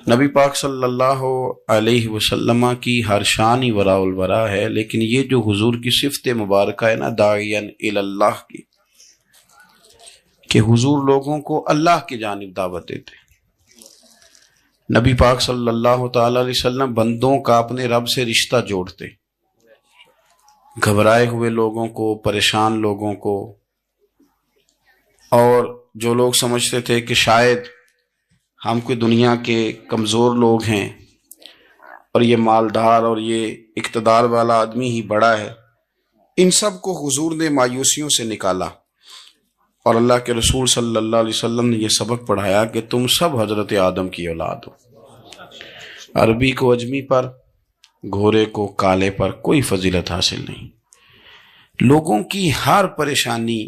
نبی پاک صلی اللہ علیہ وسلم کی ہر شان ہی وراء الورا ہے، لیکن یہ جو حضور کی صفت مبارکہ ہے نا داعیاً الی اللہ کی، کہ حضور لوگوں کو اللہ کی جانب دعوت دیتے۔ نبی پاک صلی اللہ تعالی علیہ وسلم بندوں کا اپنے رب سے رشتہ جوڑتے، گھبرائے ہوئے لوگوں کو، پریشان لوگوں کو، اور جو لوگ سمجھتے تھے کہ شاید ہم کوئی دنیا کے کمزور لوگ ہیں اور یہ مالدار اور یہ اقتدار والا آدمی ہی بڑا ہے، ان سب کو حضور نے مایوسیوں سے نکالا، اور اللہ کے رسول صلی اللہ علیہ وسلم نے یہ سبق پڑھایا کہ تم سب حضرت آدم کی اولاد ہو۔ عربی کو اجمی پر، گھورے کو کالے پر کوئی فضیلت حاصل نہیں۔ لوگوں کی ہر پریشانی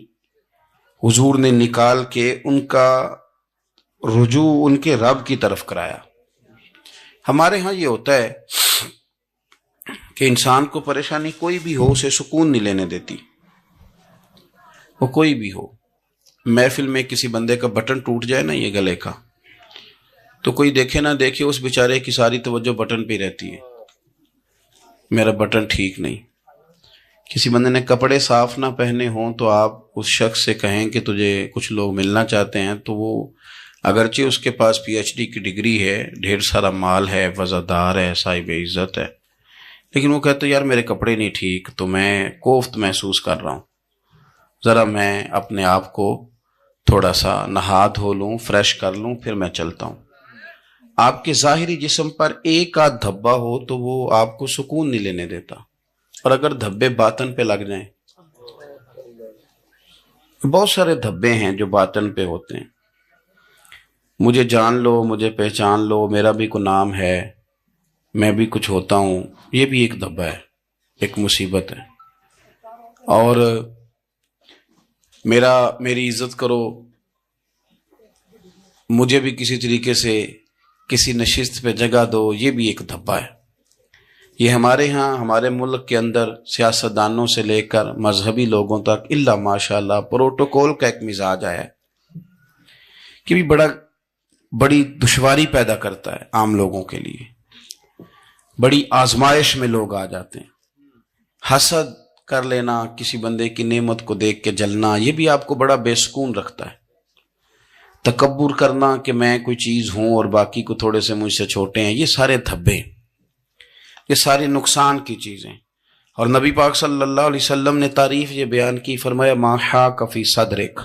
حضور نے نکال کے ان کا رجوع ان کے رب کی طرف کرایا۔ ہمارے ہاں یہ ہوتا ہے کہ انسان کو پریشانی کوئی بھی ہو اسے سکون نہیں لینے دیتی، وہ کوئی بھی ہو۔ محفل میں کسی بندے کا بٹن ٹوٹ جائے نا یہ گلے کا، تو کوئی دیکھے نہ دیکھے اس بیچارے کی ساری توجہ بٹن پہ رہتی ہے، میرا بٹن ٹھیک نہیں۔ کسی بندے نے کپڑے صاف نہ پہنے ہوں تو آپ اس شخص سے کہیں کہ تجھے کچھ لوگ ملنا چاہتے ہیں، تو وہ اگرچہ اس کے پاس PhD کی ڈگری ہے، ڈھیر سارا مال ہے، وزادار ہے، صاحب عزت ہے، لیکن وہ کہتے یار میرے کپڑے نہیں ٹھیک تو میں کوفت محسوس کر رہا ہوں، ذرا میں اپنے آپ کو تھوڑا سا نہا دھو لوں، فریش کر لوں، پھر میں چلتا ہوں۔ آپ کے ظاہری جسم پر ایک آدھ دھبا ہو تو وہ آپ کو سکون نہیں لینے دیتا، اور اگر دھبے باطن پہ لگ جائیں، بہت سارے دھبے ہیں جو باطن پہ ہوتے ہیں، مجھے جان لو، مجھے پہچان لو، میرا بھی کوئی نام ہے، میں بھی کچھ ہوتا ہوں، یہ بھی ایک دھبا ہے، ایک مصیبت ہے۔ اور میری عزت کرو، مجھے بھی کسی طریقے سے کسی نشست پہ جگہ دو، یہ بھی ایک دھبا ہے۔ یہ ہمارے ہاں، ہمارے ملک کے اندر سیاستدانوں سے لے کر مذہبی لوگوں تک الا ماشاءاللہ پروٹوکول کا ایک مزاج آیا ہے کہ بھی بڑی دشواری پیدا کرتا ہے عام لوگوں کے لیے، بڑی آزمائش میں لوگ آ جاتے ہیں۔ حسد کر لینا، کسی بندے کی نعمت کو دیکھ کے جلنا، یہ بھی آپ کو بڑا بے سکون رکھتا ہے۔ تکبر کرنا کہ میں کوئی چیز ہوں اور باقی کو تھوڑے سے مجھ سے چھوٹے ہیں، یہ سارے دھبے، یہ ساری نقصان کی چیزیں۔ اور نبی پاک صلی اللہ علیہ وسلم نے تعریف یہ بیان کی، فرمایا ما حاک فی صدرک،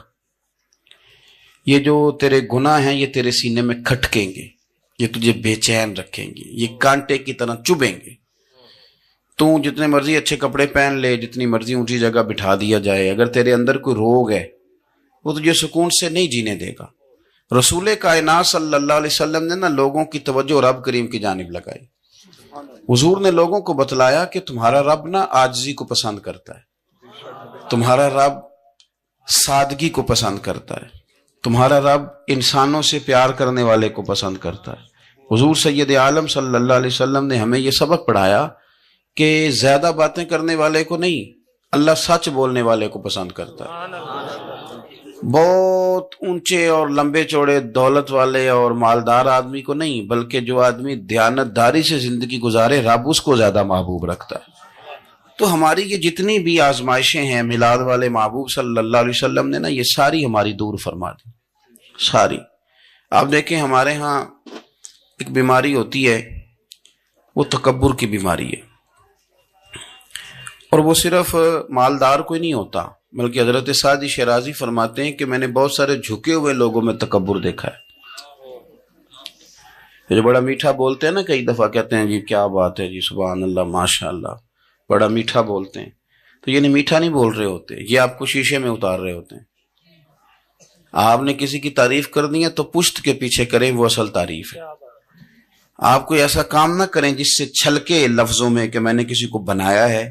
یہ جو تیرے گناہ ہیں یہ تیرے سینے میں کھٹکیں گے، یہ تجھے بے چین رکھیں گے، یہ کانٹے کی طرح چبھیں گے۔ تو جتنے مرضی اچھے کپڑے پہن لے، جتنی مرضی اونچی جگہ بٹھا دیا جائے، اگر تیرے اندر کوئی روگ ہے وہ تجھے سکون سے نہیں جینے دے گا۔ رسول کائنات صلی اللہ علیہ وسلم نے نا لوگوں کی توجہ رب کریم کی جانب لگائی۔ حضور نے لوگوں کو بتلایا کہ تمہارا رب نا عاجزی کو پسند کرتا ہے، تمہارا رب سادگی کو پسند کرتا ہے، تمہارا رب انسانوں سے پیار کرنے والے کو پسند کرتا ہے۔ حضور سید عالم صلی اللہ علیہ وسلم نے ہمیں یہ سبق پڑھایا کہ زیادہ باتیں کرنے والے کو نہیں، اللہ سچ بولنے والے کو پسند کرتا ہے۔ بہت اونچے اور لمبے چوڑے دولت والے اور مالدار آدمی کو نہیں، بلکہ جو آدمی دیانت داری سے زندگی گزارے رب اس کو زیادہ محبوب رکھتا ہے۔ تو ہماری یہ جتنی بھی آزمائشیں ہیں، میلاد والے محبوب صلی اللہ علیہ وسلم نے نا یہ ساری ہماری دور فرما دی، ساری۔ آپ دیکھیں ہمارے ہاں ایک بیماری ہوتی ہے، وہ تکبر کی بیماری ہے، اور وہ صرف مالدار کوئی نہیں ہوتا، بلکہ حضرت سعدی شیرازی فرماتے ہیں کہ میں نے بہت سارے جھکے ہوئے لوگوں میں تکبر دیکھا ہے۔ جو بڑا میٹھا بولتے ہیں نا، کئی دفعہ کہتے ہیں جی کیا بات ہے جی، سبحان اللہ، ماشاء اللہ، بڑا میٹھا بولتے ہیں، تو یہ میٹھا نہیں بول رہے ہوتے، یہ آپ کو شیشے میں اتار رہے ہوتے ہیں۔ آپ نے کسی کی تعریف کرنی ہے تو پشت کے پیچھے کریں، وہ اصل تعریف ہے۔ آپ کوئی ایسا کام نہ کریں جس سے چھلکے لفظوں میں کہ میں نے کسی کو بنایا ہے،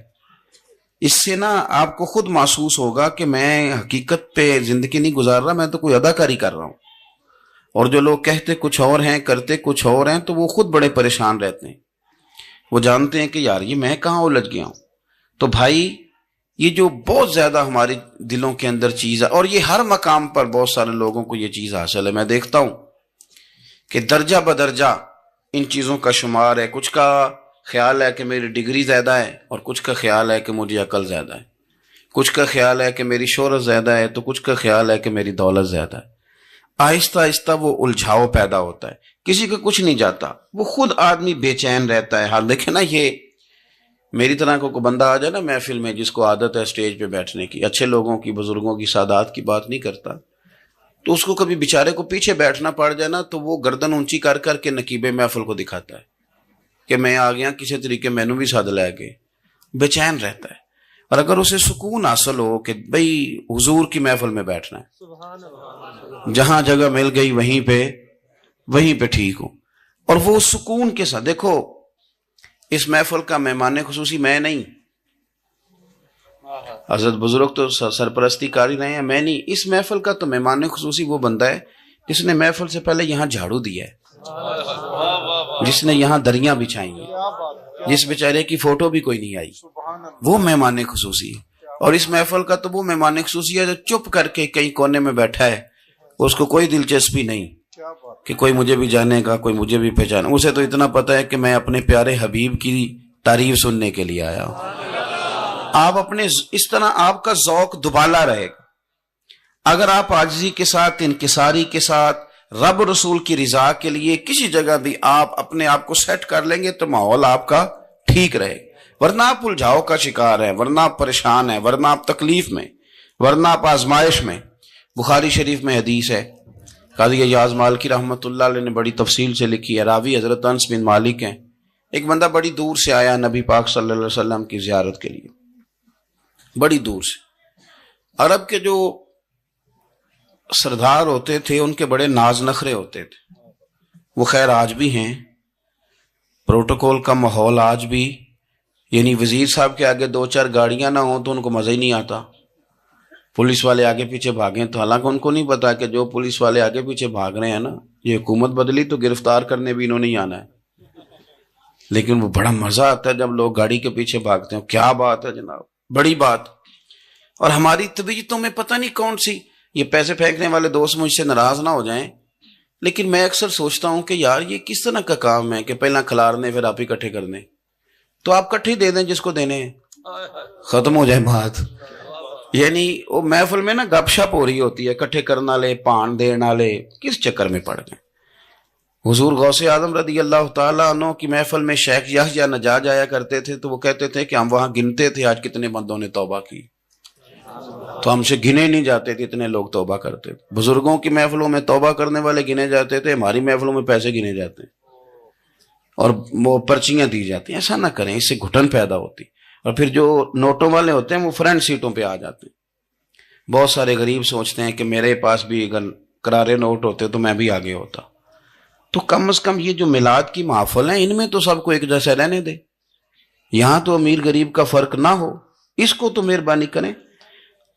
اس سے نا آپ کو خود محسوس ہوگا کہ میں حقیقت پہ زندگی نہیں گزار رہا، میں تو کوئی اداکاری کر رہا ہوں۔ اور جو لوگ کہتے کچھ اور ہیں، کرتے کچھ اور ہیں، تو وہ خود بڑے پریشان رہتے ہیں، وہ جانتے ہیں کہ یار یہ میں کہاں الجھ گیا ہوں۔ تو بھائی یہ جو بہت زیادہ ہمارے دلوں کے اندر چیز ہے، اور یہ ہر مقام پر بہت سارے لوگوں کو یہ چیز حاصل ہے۔ میں دیکھتا ہوں کہ درجہ بدرجہ ان چیزوں کا شمار ہے. کچھ کا خیال ہے کہ میری ڈگری زیادہ ہے اور کچھ کا خیال ہے کہ مجھے عقل زیادہ ہے. کچھ کا خیال ہے کہ میری شہرت زیادہ ہے تو کچھ کا خیال ہے کہ میری دولت زیادہ ہے. آہستہ آہستہ وہ الجھاؤ پیدا ہوتا ہے. کسی کا کچھ نہیں جاتا, وہ خود آدمی بے چین رہتا ہے. حال دیکھیں نا, یہ میری طرح کو بندہ آ جائے نا محفل میں, جس کو عادت ہے اسٹیج پہ بیٹھنے کی, اچھے لوگوں کی, بزرگوں کی, سادات کی بات نہیں کرتا, تو اس کو کبھی بیچارے کو پیچھے بیٹھنا پڑ جائے نا تو وہ گردن اونچی کر کر کے نقیب محفل کو دکھاتا ہے کہ میں آ گیا, کسی طریقے مینو بھی ساتھ لے کے, بے چین رہتا ہے. اور اگر اسے سکون حاصل ہو کہ بھئی حضور کی محفل میں بیٹھنا ہے, جہاں جگہ مل گئی وہیں پہ ٹھیک ہو, اور وہ سکون کے ساتھ. دیکھو اس محفل کا مہمان خصوصی میں نہیں, حضرت بزرگ تو سرپرستی کاری رہے ہیں, میں نہیں. اس محفل کا تو مہمان خصوصی وہ بندہ ہے جس نے محفل سے پہلے یہاں جھاڑو دیا ہے, جس نے یہاں دریاں بچھائی ہیں, جس بیچارے کی فوٹو بھی کوئی نہیں آئی, وہ مہمان خصوصی ہے. اور اس محفل کا تو وہ مہمان خصوصی ہے جو چپ کر کے کئی کونے میں بیٹھا ہے, اس کو کوئی دلچسپی نہیں کہ کوئی مجھے بھی جانے گا, کوئی مجھے بھی پہچانے. اسے تو اتنا پتہ ہے کہ میں اپنے پیارے حبیب کی تعریف سننے کے لیے آیا ہوں. آپ اپنے اس طرح آپ کا ذوق دبالا رہے گا. اگر آپ عاجزی کے ساتھ, انکساری کے ساتھ, رب رسول کی رضا کے لیے کسی جگہ بھی آپ اپنے آپ کو سیٹ کر لیں گے تو ماحول آپ کا ٹھیک رہے گا. ورنہ آپ الجھاؤ کا شکار ہیں, ورنہ آپ پریشان ہیں, ورنہ آپ تکلیف میں, ورنہ آپ آزمائش میں. بخاری شریف میں حدیث ہے, قاضی ایاز مالکی رحمۃ اللہ علیہ نے بڑی تفصیل سے لکھی ہے. راوی حضرت انس بن مالک ہیں. ایک بندہ بڑی دور سے آیا نبی پاک صلی اللہ علیہ وسلم کی زیارت کے لیے, بڑی دور سے. عرب کے جو سردار ہوتے تھے ان کے بڑے ناز نخرے ہوتے تھے. وہ خیر آج بھی ہیں, پروٹوکول کا ماحول آج بھی, یعنی وزیر صاحب کے آگے 2-4 گاڑیاں نہ ہوں تو ان کو مزہ ہی نہیں آتا. پولیس والے آگے پیچھے بھاگیں تو حالانکہ ان کو نہیں پتا کہ جو پولیس والے آگے پیچھے بھاگ رہے ہیں نا, یہ حکومت بدلی تو گرفتار کرنے بھی انہوں نے ہی آنا ہے. لیکن وہ بڑا مزہ آتا ہے جب لوگ گاڑی کے پیچھے بھاگتے ہیں. کیا بات ہے جناب, بڑی بات. اور ہماری طبیعتوں میں پتہ نہیں کون سی, یہ پیسے پھینکنے والے دوست مجھ سے ناراض نہ ہو جائیں, لیکن میں اکثر سوچتا ہوں کہ یار یہ کس طرح کا کام ہے کہ پہلا کھلارنے پھر آپ اکٹھے کرنے. تو آپ کٹھے دے دیں جس کو دینے ہیں, ختم ہو جائے بات. یعنی وہ محفل میں نا گپ شپ ہو رہی ہوتی ہے, کٹھے کرنا لے, پان دینا لے, کس چکر میں پڑ گئے. حضور غوث اعظم رضی اللہ تعالیٰ عنہ کی محفل میں شیخ یحییٰ نجاج آیا کرتے تھے تو وہ کہتے تھے کہ ہم وہاں گنتے تھے آج کتنے بندوں نے توبہ کی, تو ہم سے گنے نہیں جاتے تھے, اتنے لوگ توبہ کرتے تھے. بزرگوں کی محفلوں میں توبہ کرنے والے گنے جاتے تھے, ہماری محفلوں میں پیسے گنے جاتے ہیں اور وہ پرچیاں دی جاتی ہیں. ایسا نہ کریں, اس سے گھٹن پیدا ہوتی. اور پھر جو نوٹوں والے ہوتے ہیں وہ فرنٹ سیٹوں پہ آ جاتے ہیں. بہت سارے غریب سوچتے ہیں کہ میرے پاس بھی اگر کرارے نوٹ ہوتے تو میں بھی آگے ہوتا. تو کم از کم یہ جو میلاد کی محفل ہیں ان میں تو سب کو ایک جیسا رہنے دے, یہاں تو امیر غریب کا فرق نہ ہو, اس کو تو مہربانی کریں.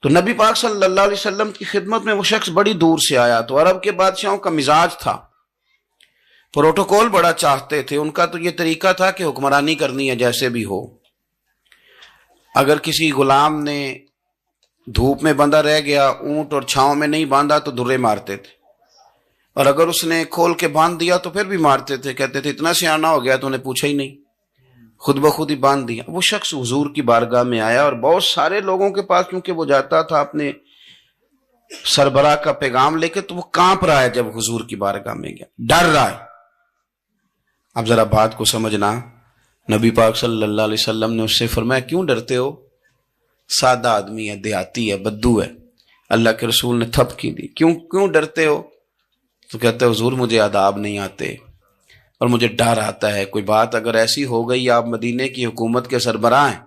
تو نبی پاک صلی اللہ علیہ وسلم کی خدمت میں وہ شخص بڑی دور سے آیا. تو عرب کے بادشاہوں کا مزاج تھا, پروٹوکول بڑا چاہتے تھے. ان کا تو یہ طریقہ تھا کہ حکمرانی کرنی ہے جیسے بھی ہو. اگر کسی غلام نے دھوپ میں بندھا رہ گیا, اونٹ اور چھاؤں میں نہیں باندھا تو درے مارتے تھے, اور اگر اس نے کھول کے باندھ دیا تو پھر بھی مارتے تھے. کہتے تھے اتنا سیانا ہو گیا تو انہیں پوچھا ہی نہیں, خود بخود ہی باندھ دیا. وہ شخص حضور کی بارگاہ میں آیا اور بہت سارے لوگوں کے پاس کیونکہ وہ جاتا تھا اپنے سربراہ کا پیغام لے کے, تو وہ کانپ رہا ہے جب حضور کی بارگاہ میں گیا, ڈر رہا ہے. اب ذرا بات کو سمجھنا, نبی پاک صلی اللہ علیہ وسلم نے اس سے فرمایا کیوں ڈرتے ہو, سادہ آدمی ہے, دیہاتی ہے, بدو ہے. اللہ کے رسول نے تھپکی دی, کیوں ڈرتے ہو؟ تو کہتے ہیں حضور مجھے آداب نہیں آتے اور مجھے ڈر آتا ہے, کوئی بات اگر ایسی ہو گئی آپ مدینے کی حکومت کے سربراہ ہیں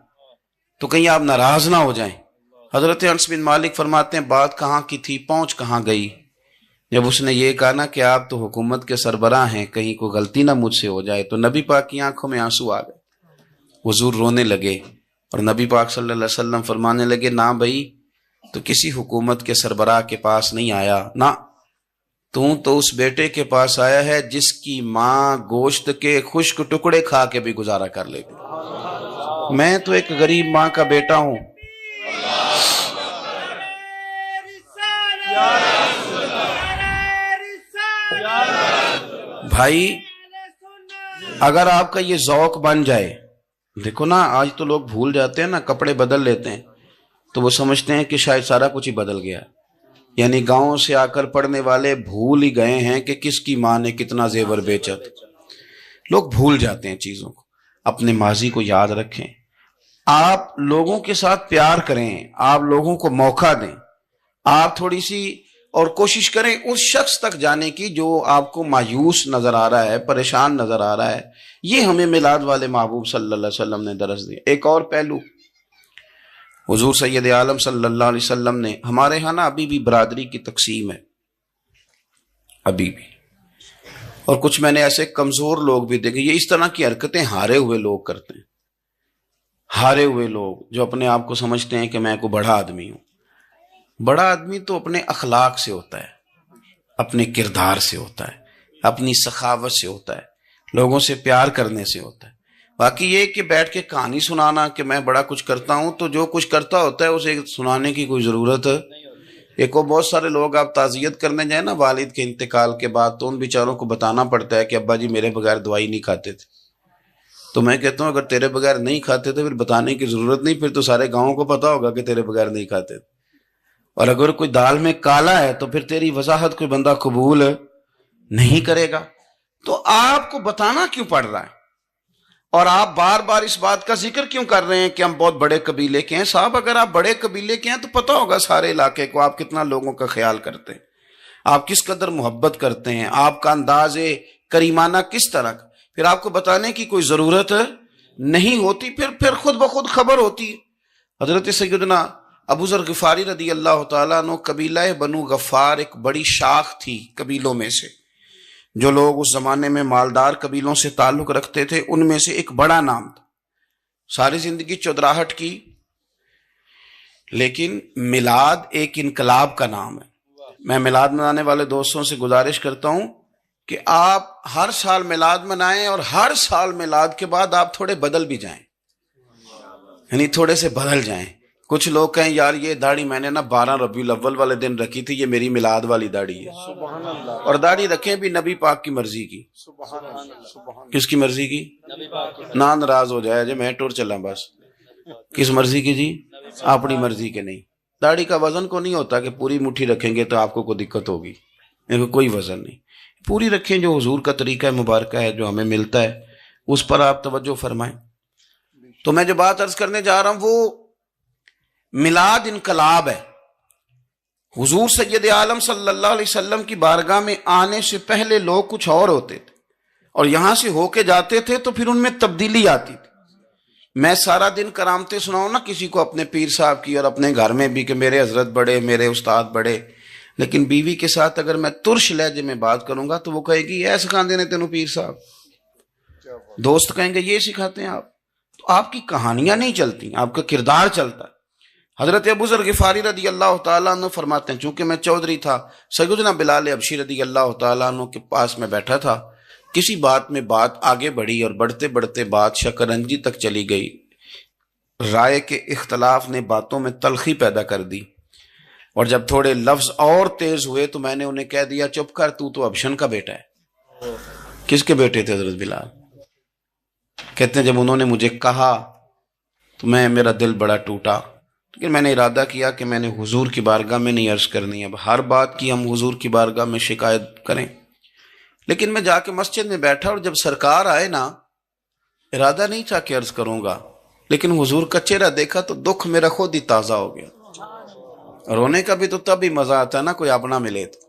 تو کہیں آپ ناراض نہ ہو جائیں. حضرت انس بن مالک فرماتے ہیں بات کہاں کی تھی, پہنچ کہاں گئی. جب اس نے یہ کہا نا کہ آپ تو حکومت کے سربراہ ہیں, کہیں کوئی غلطی نہ مجھ سے ہو جائے, تو نبی پاک کی آنکھوں میں آنسو آ گئے. حضور رونے لگے اور نبی پاک صلی اللہ علیہ وسلم فرمانے لگے نہ بھائی, تو کسی حکومت کے سربراہ کے پاس نہیں آیا, نہ تو اس بیٹے کے پاس آیا ہے جس کی ماں گوشت کے خشک ٹکڑے کھا کے بھی گزارا کر لیتی. میں تو ایک غریب ماں کا بیٹا ہوں. بھائی اگر آپ کا یہ ذوق بن جائے، دیکھو نا آج تو لوگ بھول جاتے ہیں نا، کپڑے بدل لیتے ہیں تو وہ سمجھتے ہیں کہ شاید سارا کچھ ہی بدل گیا، یعنی گاؤں سے آ کر پڑھنے والے بھول ہی گئے ہیں کہ کس کی ماں نے کتنا زیور بیچا تھا۔ لوگ بھول جاتے ہیں چیزوں کو، اپنے ماضی کو یاد رکھیں، آپ لوگوں کے ساتھ پیار کریں، آپ لوگوں کو موقع دیں، آپ تھوڑی سی اور کوشش کریں اس شخص تک جانے کی جو آپ کو مایوس نظر آ رہا ہے، پریشان نظر آ رہا ہے۔ یہ ہمیں میلاد والے محبوب صلی اللہ علیہ وسلم نے درس دیا۔ ایک اور پہلو، حضور سید عالم صلی اللہ علیہ وسلم نے، ہمارے ہاں نا ابھی بھی برادری کی تقسیم ہے، ابھی بھی، اور کچھ میں نے ایسے کمزور لوگ بھی دیکھے، یہ اس طرح کی حرکتیں ہارے ہوئے لوگ کرتے ہیں، ہارے ہوئے لوگ جو اپنے آپ کو سمجھتے ہیں کہ میں کوئی بڑا آدمی ہوں۔ بڑا آدمی تو اپنے اخلاق سے ہوتا ہے، اپنے کردار سے ہوتا ہے، اپنی سخاوت سے ہوتا ہے، لوگوں سے پیار کرنے سے ہوتا ہے۔ باقی یہ کہ بیٹھ کے کہانی سنانا کہ میں بڑا کچھ کرتا ہوں، تو جو کچھ کرتا ہوتا ہے اسے سنانے کی کوئی ضرورت ہے۔ ایک اور بہت سارے لوگ آپ تعزیت کرنے جائیں نا والد کے انتقال کے بعد، تو ان بیچاروں کو بتانا پڑتا ہے کہ ابا جی میرے بغیر دوائی نہیں کھاتے تھے۔ تو میں کہتا ہوں اگر تیرے بغیر نہیں کھاتے تھے پھر بتانے کی ضرورت نہیں، پھر تو سارے گاؤں کو پتا ہوگا کہ تیرے بغیر نہیں کھاتے تھے۔ اور اگر کوئی دال میں کالا ہے تو پھر تیری وضاحت کوئی بندہ قبول نہیں کرے گا۔ تو آپ کو بتانا کیوں پڑ رہا ہے، اور آپ بار بار اس بات کا ذکر کیوں کر رہے ہیں کہ ہم بہت بڑے قبیلے کے ہیں؟ صاحب اگر آپ بڑے قبیلے کے ہیں تو پتہ ہوگا سارے علاقے کو آپ کتنا لوگوں کا خیال کرتے ہیں، آپ کس قدر محبت کرتے ہیں، آپ کا انداز کریمانہ کس طرح کا، پھر آپ کو بتانے کی کوئی ضرورت نہیں ہوتی، پھر خود بخود خبر ہوتی ہے۔ حضرت سیدنا ابو ذر غفاری رضی اللہ تعالیٰ عنہ، قبیلہ بنو غفار ایک بڑی شاخ تھی قبیلوں میں سے، جو لوگ اس زمانے میں مالدار قبیلوں سے تعلق رکھتے تھے ان میں سے ایک بڑا نام تھا۔ ساری زندگی چودراہٹ کی، لیکن میلاد ایک انقلاب کا نام ہے۔ میں میلاد منانے والے دوستوں سے گزارش کرتا ہوں کہ آپ ہر سال میلاد منائیں، اور ہر سال میلاد کے بعد آپ تھوڑے بدل بھی جائیں، یعنی تھوڑے سے بدل جائیں۔ کچھ لوگ کہیں یار یہ داڑھی میں نے نا 12 ربیع الاول والے دن رکھی تھی، یہ میری میلاد والی داڑھی ہے، اور داڑھی رکھیں بھی نبی پاک کی مرضی کی۔ کس کی مرضی کی؟ نہ ناراض ہو جائے جی میں ٹور چلا، بس کس مرضی کی جی؟ اپنی مرضی کے نہیں۔ داڑھی کا وزن کو نہیں ہوتا کہ پوری مٹھی رکھیں گے تو آپ کو کوئی دقت ہوگی، کوئی وزن نہیں، پوری رکھیں، جو حضور کا طریقہ مبارکہ ہے جو ہمیں ملتا ہے اس پر آپ توجہ فرمائیں۔ تو میں جو بات عرض کرنے جا رہا ہوں وہ میلاد انقلاب ہے۔ حضور سید عالم صلی اللہ علیہ وسلم کی بارگاہ میں آنے سے پہلے لوگ کچھ اور ہوتے تھے، اور یہاں سے ہو کے جاتے تھے تو پھر ان میں تبدیلی آتی تھی۔ میں سارا دن کرامتیں سناؤں نا کسی کو اپنے پیر صاحب کی، اور اپنے گھر میں بھی کہ میرے حضرت بڑے، میرے استاد بڑے، لیکن بیوی کے ساتھ اگر میں ترش لہجے میں بات کروں گا تو وہ کہے گی اے سکھاندے نے تینوں پیر صاحب۔ دوست کہیں گے یہ سکھاتے ہیں آپ، تو آپ کی کہانیاں نہیں چلتی، آپ کا کردار چلتا ہے۔ حضرت ابو ذر غفاری رضی اللہ تعالیٰ عنہ فرماتے ہیں چونکہ میں چودھری تھا، سیدنا بلال حبشی رضی اللہ تعالیٰ عنہ کے پاس میں بیٹھا تھا، کسی بات میں بات آگے بڑھی اور بڑھتے بڑھتے بات شکرنجی تک چلی گئی، رائے کے اختلاف نے باتوں میں تلخی پیدا کر دی، اور جب تھوڑے لفظ اور تیز ہوئے تو میں نے انہیں کہہ دیا چپ کر، تو ابشن کا بیٹا ہے۔ کس کے بیٹے تھے حضرت بلال؟ کہتے ہیں جب انہوں نے مجھے کہا تو میرا دل بڑا ٹوٹا، لیکن میں نے ارادہ کیا کہ میں نے حضور کی بارگاہ میں نہیں عرض کرنی، اب ہر بات کی ہم حضور کی بارگاہ میں شکایت کریں۔ لیکن میں جا کے مسجد میں بیٹھا، اور جب سرکار آئے نا، ارادہ نہیں تھا کہ عرض کروں گا، لیکن حضور کا چہرہ دیکھا تو دکھ میرا خود ہی تازہ ہو گیا۔ رونے کا بھی تو تب ہی مزہ آتا ہے نا کوئی اپنا ملے تو۔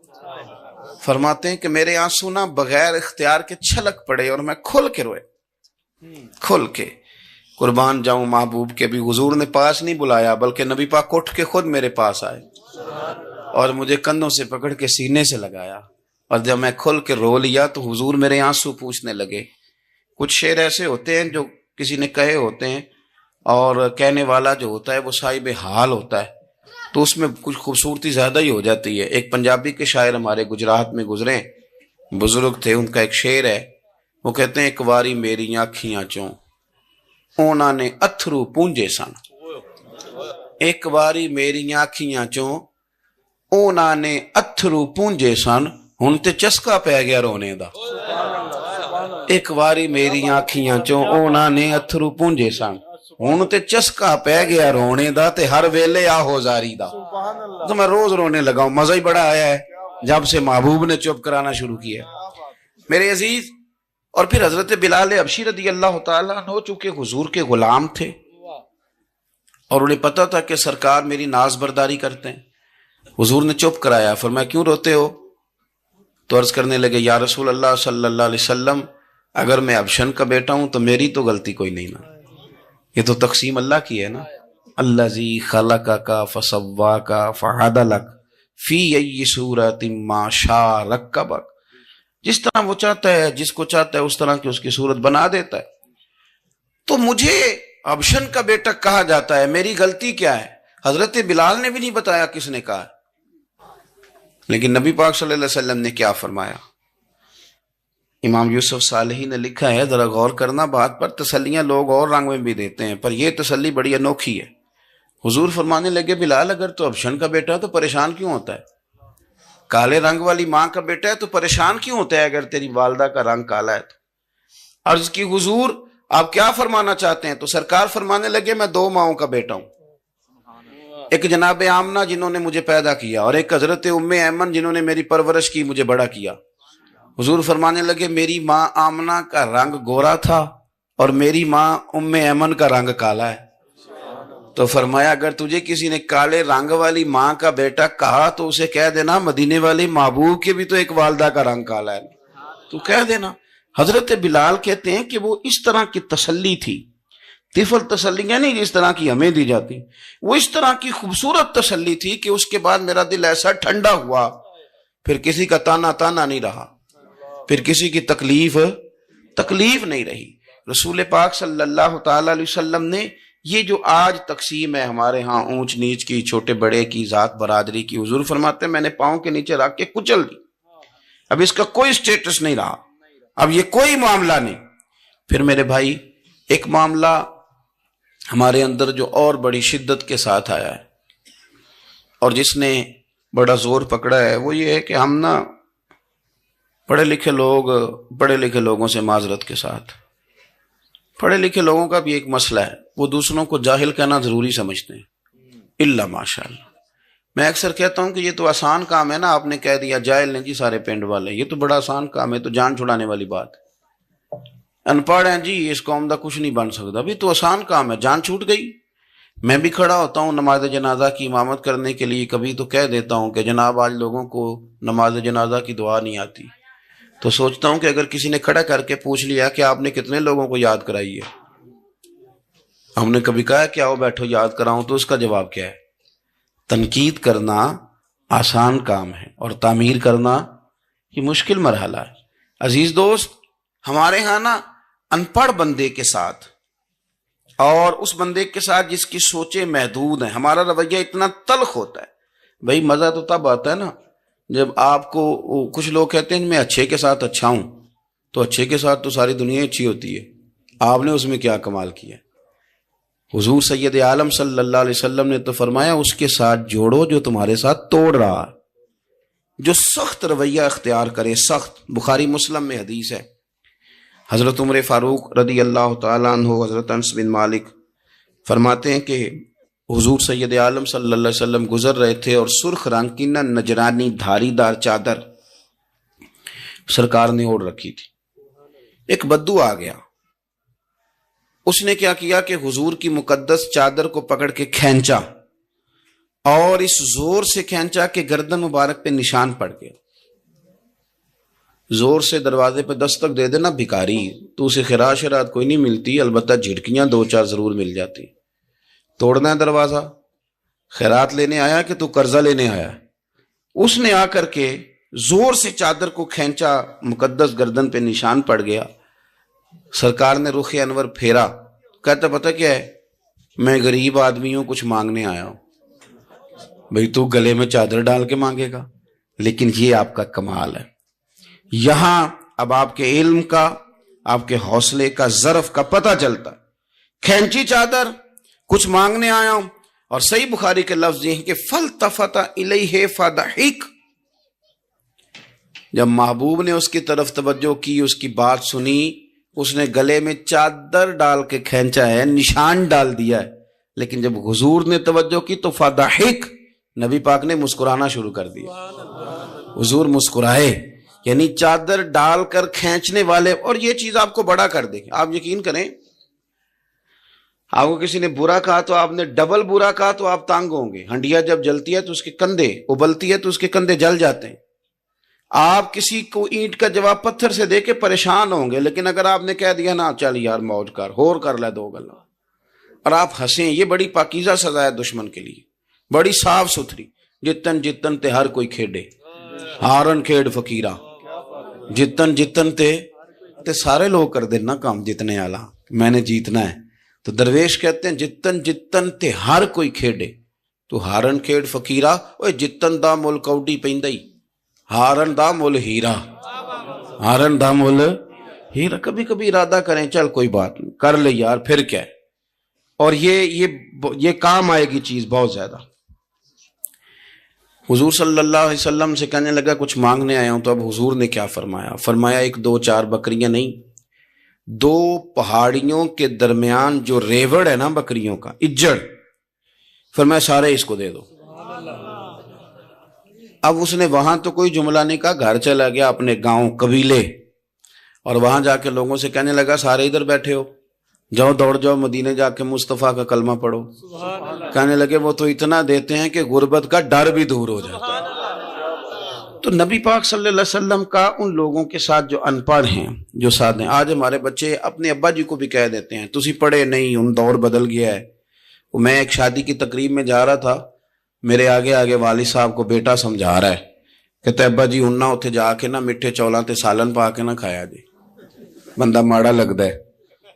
فرماتے ہیں کہ میرے آنسو نا بغیر اختیار کے چھلک پڑے، اور میں کھل کے روئے، کھل کے۔ قربان جاؤں محبوب کے بھی حضور نے پاس نہیں بلایا، بلکہ نبی پاک اٹھ کے خود میرے پاس آئے اور مجھے کندھوں سے پکڑ کے سینے سے لگایا، اور جب میں کھل کے رو لیا تو حضور میرے آنسو پوچھنے لگے۔ کچھ شعر ایسے ہوتے ہیں جو کسی نے کہے ہوتے ہیں، اور کہنے والا جو ہوتا ہے وہ صاحب حال ہوتا ہے، تو اس میں کچھ خوبصورتی زیادہ ہی ہو جاتی ہے۔ ایک پنجابی کے شاعر ہمارے گجرات میں گزرے، بزرگ تھے، ان کا ایک شعر ہے، وہ کہتے ہیں ایک واری میری آنکھیاں چوں اونا نے اتھرو پونجے سن، ایک واری میری آنکھیاں چوں اونا نے اتھرو پونجے سن، ہن تے چسکا پہ گیا رونے دا۔ ایک واری میری آنکھیاں چوں اونا نے اتھرو پونجے سن، ہن تے چسکا پہ گیا رونے دا تے ہر ویلے آہو زاری دا، تو میں روز رونے لگا ہوں، مزہ ہی بڑا آیا ہے جب سے محبوب نے چپ کرانا شروع کیا میرے عزیز۔ اور پھر حضرت بلال حبشی رضی اللہ تعالیٰ عنہ چونکہ حضور کے غلام تھے اور انہیں پتا تھا کہ سرکار میری ناز برداری کرتے ہیں، حضور نے چپ کرایا، فرمایا کیوں روتے ہو؟ تو عرض کرنے لگے یا رسول اللہ صلی اللہ علیہ وسلم اگر میں ابشن کا بیٹا ہوں تو میری تو غلطی کوئی نہیں نا، یہ تو تقسیم اللہ کی ہے نا، الذی خلقک فسواک فعدلک فی ای صورت ما شاء رکبک، جس طرح وہ چاہتا ہے جس کو چاہتا ہے اس طرح کی اس کی صورت بنا دیتا ہے، تو مجھے ابشن کا بیٹا کہا جاتا ہے، میری غلطی کیا ہے؟ حضرت بلال نے بھی نہیں بتایا کس نے کہا، لیکن نبی پاک صلی اللہ علیہ وسلم نے کیا فرمایا؟ امام یوسف صالحی نے لکھا ہے، ذرا غور کرنا بات پر، تسلیاں لوگ اور رنگ میں بھی دیتے ہیں پر یہ تسلی بڑی انوکھی ہے۔ حضور فرمانے لگے بلال اگر تو ابشن کا بیٹا ہے تو پریشان کیوں ہوتا ہے؟ کالے رنگ والی ماں کا بیٹا ہے تو پریشان کیوں ہوتا ہے اگر تیری والدہ کا رنگ کالا ہے تو؟ عرض کی حضور آپ کیا فرمانا چاہتے ہیں؟ تو سرکار فرمانے لگے میں دو ماؤں کا بیٹا ہوں، ایک جناب آمنہ جنہوں نے مجھے پیدا کیا اور ایک حضرت ام ایمن جنہوں نے میری پرورش کی، مجھے بڑا کیا۔ حضور فرمانے لگے میری ماں آمنہ کا رنگ گورا تھا اور میری ماں ام ایمن کا رنگ کالا ہے، تو فرمایا اگر تجھے کسی نے کالے رنگ والی ماں کا بیٹا کہا تو اسے کہہ دینا مدینے والے محبوب کے بھی تو ایک والدہ کا رنگ کالا ہے، تو کہہ دینا۔ حضرت بلال کہتے ہیں کہ وہ اس طرح کی تسلی تھی، طفل تسلیاں نہیں جس طرح کی ہمیں دی جاتی، وہ اس طرح کی خوبصورت تسلی تھی کہ اس کے بعد میرا دل ایسا ٹھنڈا ہوا، پھر کسی کا تانا تانا نہیں رہا، پھر کسی کی تکلیف نہیں رہی۔ رسول پاک صلی اللہ تعالی علیہ وسلم نے یہ جو آج تقسیم ہے ہمارے ہاں اونچ نیچ کی، چھوٹے بڑے کی، ذات برادری کی، حضور فرماتے ہیں میں نے پاؤں کے نیچے رکھ کے کچل دی، اب اس کا کوئی سٹیٹس نہیں رہا، اب یہ کوئی معاملہ نہیں۔ پھر میرے بھائی ایک معاملہ ہمارے اندر جو اور بڑی شدت کے ساتھ آیا ہے اور جس نے بڑا زور پکڑا ہے وہ یہ ہے کہ ہم نا پڑھے لکھے لوگوں سے معذرت کے ساتھ، پڑھے لکھے لوگوں کا بھی ایک مسئلہ ہے، وہ دوسروں کو جاہل کہنا ضروری سمجھتے ہیں، الا ماشاء اللہ۔ میں اکثر کہتا ہوں کہ یہ تو آسان کام ہے نا، آپ نے کہہ دیا جاہل نہیں جی سارے پنڈ والے، یہ تو بڑا آسان کام ہے، تو جان چھڑانے والی بات ہے، ان پڑھ ہیں جی اس قوم دا کچھ نہیں بن سکتا، بھی تو آسان کام ہے، جان چھوٹ گئی۔ میں بھی کھڑا ہوتا ہوں نماز جنازہ کی امامت کرنے کے لیے، کبھی تو کہہ دیتا ہوں کہ جناب آج لوگوں کو نماز جنازہ کی دعا نہیں آتی، تو سوچتا ہوں کہ اگر کسی نے کھڑا کر کے پوچھ لیا کہ آپ نے کتنے لوگوں کو یاد کرائی ہے، ہم نے کبھی کہا کہ آؤ بیٹھو یاد کراؤں، تو اس کا جواب کیا ہے؟ تنقید کرنا آسان کام ہے اور تعمیر کرنا یہ مشکل مرحلہ ہے۔ عزیز دوست، ہمارے ہاں نا ان پڑھ بندے کے ساتھ اور اس بندے کے ساتھ جس کی سوچیں محدود ہیں ہمارا رویہ اتنا تلخ ہوتا ہے۔ بھائی مزہ تو تب آتا ہے نا جب آپ کو کچھ لوگ کہتے ہیں میں اچھے کے ساتھ اچھا ہوں، تو اچھے کے ساتھ تو ساری دنیا اچھی ہوتی ہے، آپ نے اس میں کیا کمال کیا؟ حضور سید عالم صلی اللہ علیہ وسلم نے تو فرمایا اس کے ساتھ جوڑو جو تمہارے ساتھ توڑ رہا، جو سخت رویہ اختیار کرے، سخت۔ بخاری مسلم میں حدیث ہے، حضرت عمر فاروق رضی اللہ تعالیٰ عنہ، حضرت انس بن مالک فرماتے ہیں کہ حضور سید عالم صلی اللہ علیہ وسلم گزر رہے تھے اور سرخ رنگ کی نہ نجرانی دھاری دار چادر سرکار نے اوڑھ رکھی تھی۔ ایک بدو آ گیا، اس نے کیا کیا کہ حضور کی مقدس چادر کو پکڑ کے کھینچا اور اس زور سے کھینچا کہ گردن مبارک پہ نشان پڑ گیا۔ زور سے دروازے پہ دستک دے دینا بھکاری، تو اسے خراش رات کوئی نہیں ملتی، البتہ جھٹکیاں دو چار ضرور مل جاتی۔ توڑنا ہے دروازہ، خیرات لینے آیا کہ تو قرضہ لینے آیا؟ اس نے آ کر کے زور سے چادر کو کھینچا، مقدس گردن پہ نشان پڑ گیا۔ سرکار نے رخ انور پھیرا، کہتا پتہ کیا ہے، میں غریب آدمی ہوں، کچھ مانگنے آیا ہوں۔ بھئی تو گلے میں چادر ڈال کے مانگے گا؟ لیکن یہ آپ کا کمال ہے، یہاں اب آپ کے علم کا، آپ کے حوصلے کا، ظرف کا پتہ چلتا۔ کھینچی چادر، کچھ مانگنے آیا ہوں، اور صحیح بخاری کے لفظ یہ ہیں کہ فَالْتَفَتَ إِلَيْهِ فَضَحِكَ، جب محبوب نے اس کی طرف توجہ کی، اس کی بات سنی، اس نے گلے میں چادر ڈال کے کھینچا ہے، نشان ڈال دیا ہے، لیکن جب حضور نے توجہ کی تو فضحک، نبی پاک نے مسکرانا شروع کر دیا، حضور مسکرائے، یعنی چادر ڈال کر کھینچنے والے. اور یہ چیز آپ کو بڑا کر دے گی. آپ یقین کریں، آپ کو کسی نے برا کہا تو آپ نے ڈبل برا کہا تو آپ تانگ ہوں گے. ہنڈیا جب جلتی ہے تو اس کے کندھے، ابلتی ہے تو اس کے کندھے جل جاتے ہیں. آپ کسی کو اینٹ کا جواب پتھر سے دے کے پریشان ہوں گے، لیکن اگر آپ نے کہہ دیا نا چل یار موج کر، ہور کر لے دو گلا، اور آپ ہنسیں، یہ بڑی پاکیزہ سزا ہے دشمن کے لیے، بڑی صاف ستھری. جتن جتن تے ہر کوئی کھیڈے، ہارن کھیڈ فقیرہ، جتن جتن تے سارے لوگ کر دینا کام جتنے والا، میں نے جیتنا ہے. تو درویش کہتے ہیں جتن جتن تے ہر کوئی کھیڈے، تو ہارن کھیڈ فقیرہ، اوے جتن دا مل کوڈی پیندا ہی، ہارن دا مل ہیرا، ہارن دا مل ہیرا. کبھی کبھی ارادہ کریں چل کوئی بات نہیں کر لے یار، پھر کیا ہے. اور یہ کام آئے گی چیز بہت زیادہ. حضور صلی اللہ علیہ وسلم سے کہنے لگا کچھ مانگنے آیا ہوں. تو اب حضور نے کیا فرمایا؟ فرمایا ایک دو چار بکریاں نہیں، 2 پہاڑیوں کے درمیان جو ریوڑ ہے نا بکریوں کا، اجڑ، فرمایا سارے اس کو دے دو. اب اس نے وہاں تو کوئی جملہ نہیں کہا، گھر چلا گیا اپنے گاؤں قبیلے، اور وہاں جا کے لوگوں سے کہنے لگا سارے ادھر بیٹھے ہو، جاؤ دوڑ جاؤ مدینے جا کے مصطفیٰ کا کلمہ پڑھو. کہنے لگے وہ تو اتنا دیتے ہیں کہ غربت کا ڈر بھی دور ہو جاتا ہے. تو نبی پاک صلی اللہ علیہ وسلم کا ان لوگوں کے ساتھ جو ان پڑھ ہیں، جو ساتھ ہیں، آج ہمارے بچے اپنے ابا جی کو بھی کہہ دیتے ہیں تسی پڑھے نہیں، ان دور بدل گیا ہے. میں ایک شادی کی تقریب میں جا رہا تھا، میرے آگے آگے والد صاحب کو بیٹا سمجھا رہا ہے، کہتے ابا جی ہن نہ اتنے جا کے نہ میٹھے چولاں تے سالن پا کے نہ کھایا جی، بندہ ماڑا لگتا ہے.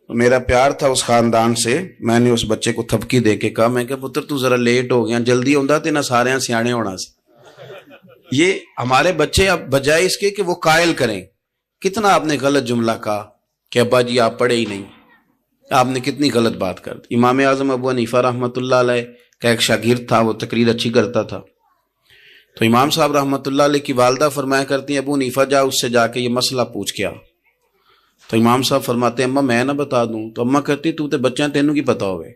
میرا پیار تھا اس خاندان سے، میں نے اس بچے کو تھپکی دے کے کہا، میں کہ پتر تو ذرا لیٹ ہو گیا، جلدی ہوندا تے نہ سارے سیانے ہونا سی. یہ ہمارے بچے اب بجائے اس کے کہ وہ قائل کریں، کتنا آپ نے غلط جملہ کہا کہ ابا جی آپ پڑھے ہی نہیں، آپ نے کتنی غلط بات کر دی. امام اعظم ابو حنیفہ رحمۃ اللہ علیہ کا ایک شاگرد تھا، وہ تقریر اچھی کرتا تھا. تو امام صاحب رحمۃ اللہ علیہ کی والدہ فرمایا کرتی ہیں ابو حنیفہ جا اس سے جا کے یہ مسئلہ پوچھ کے آ. تو امام صاحب فرماتے ہیں اماں میں نہ بتا دوں؟ تو اماں کہتی تو تے بچے ہیں تینوں کی پتا ہوئے،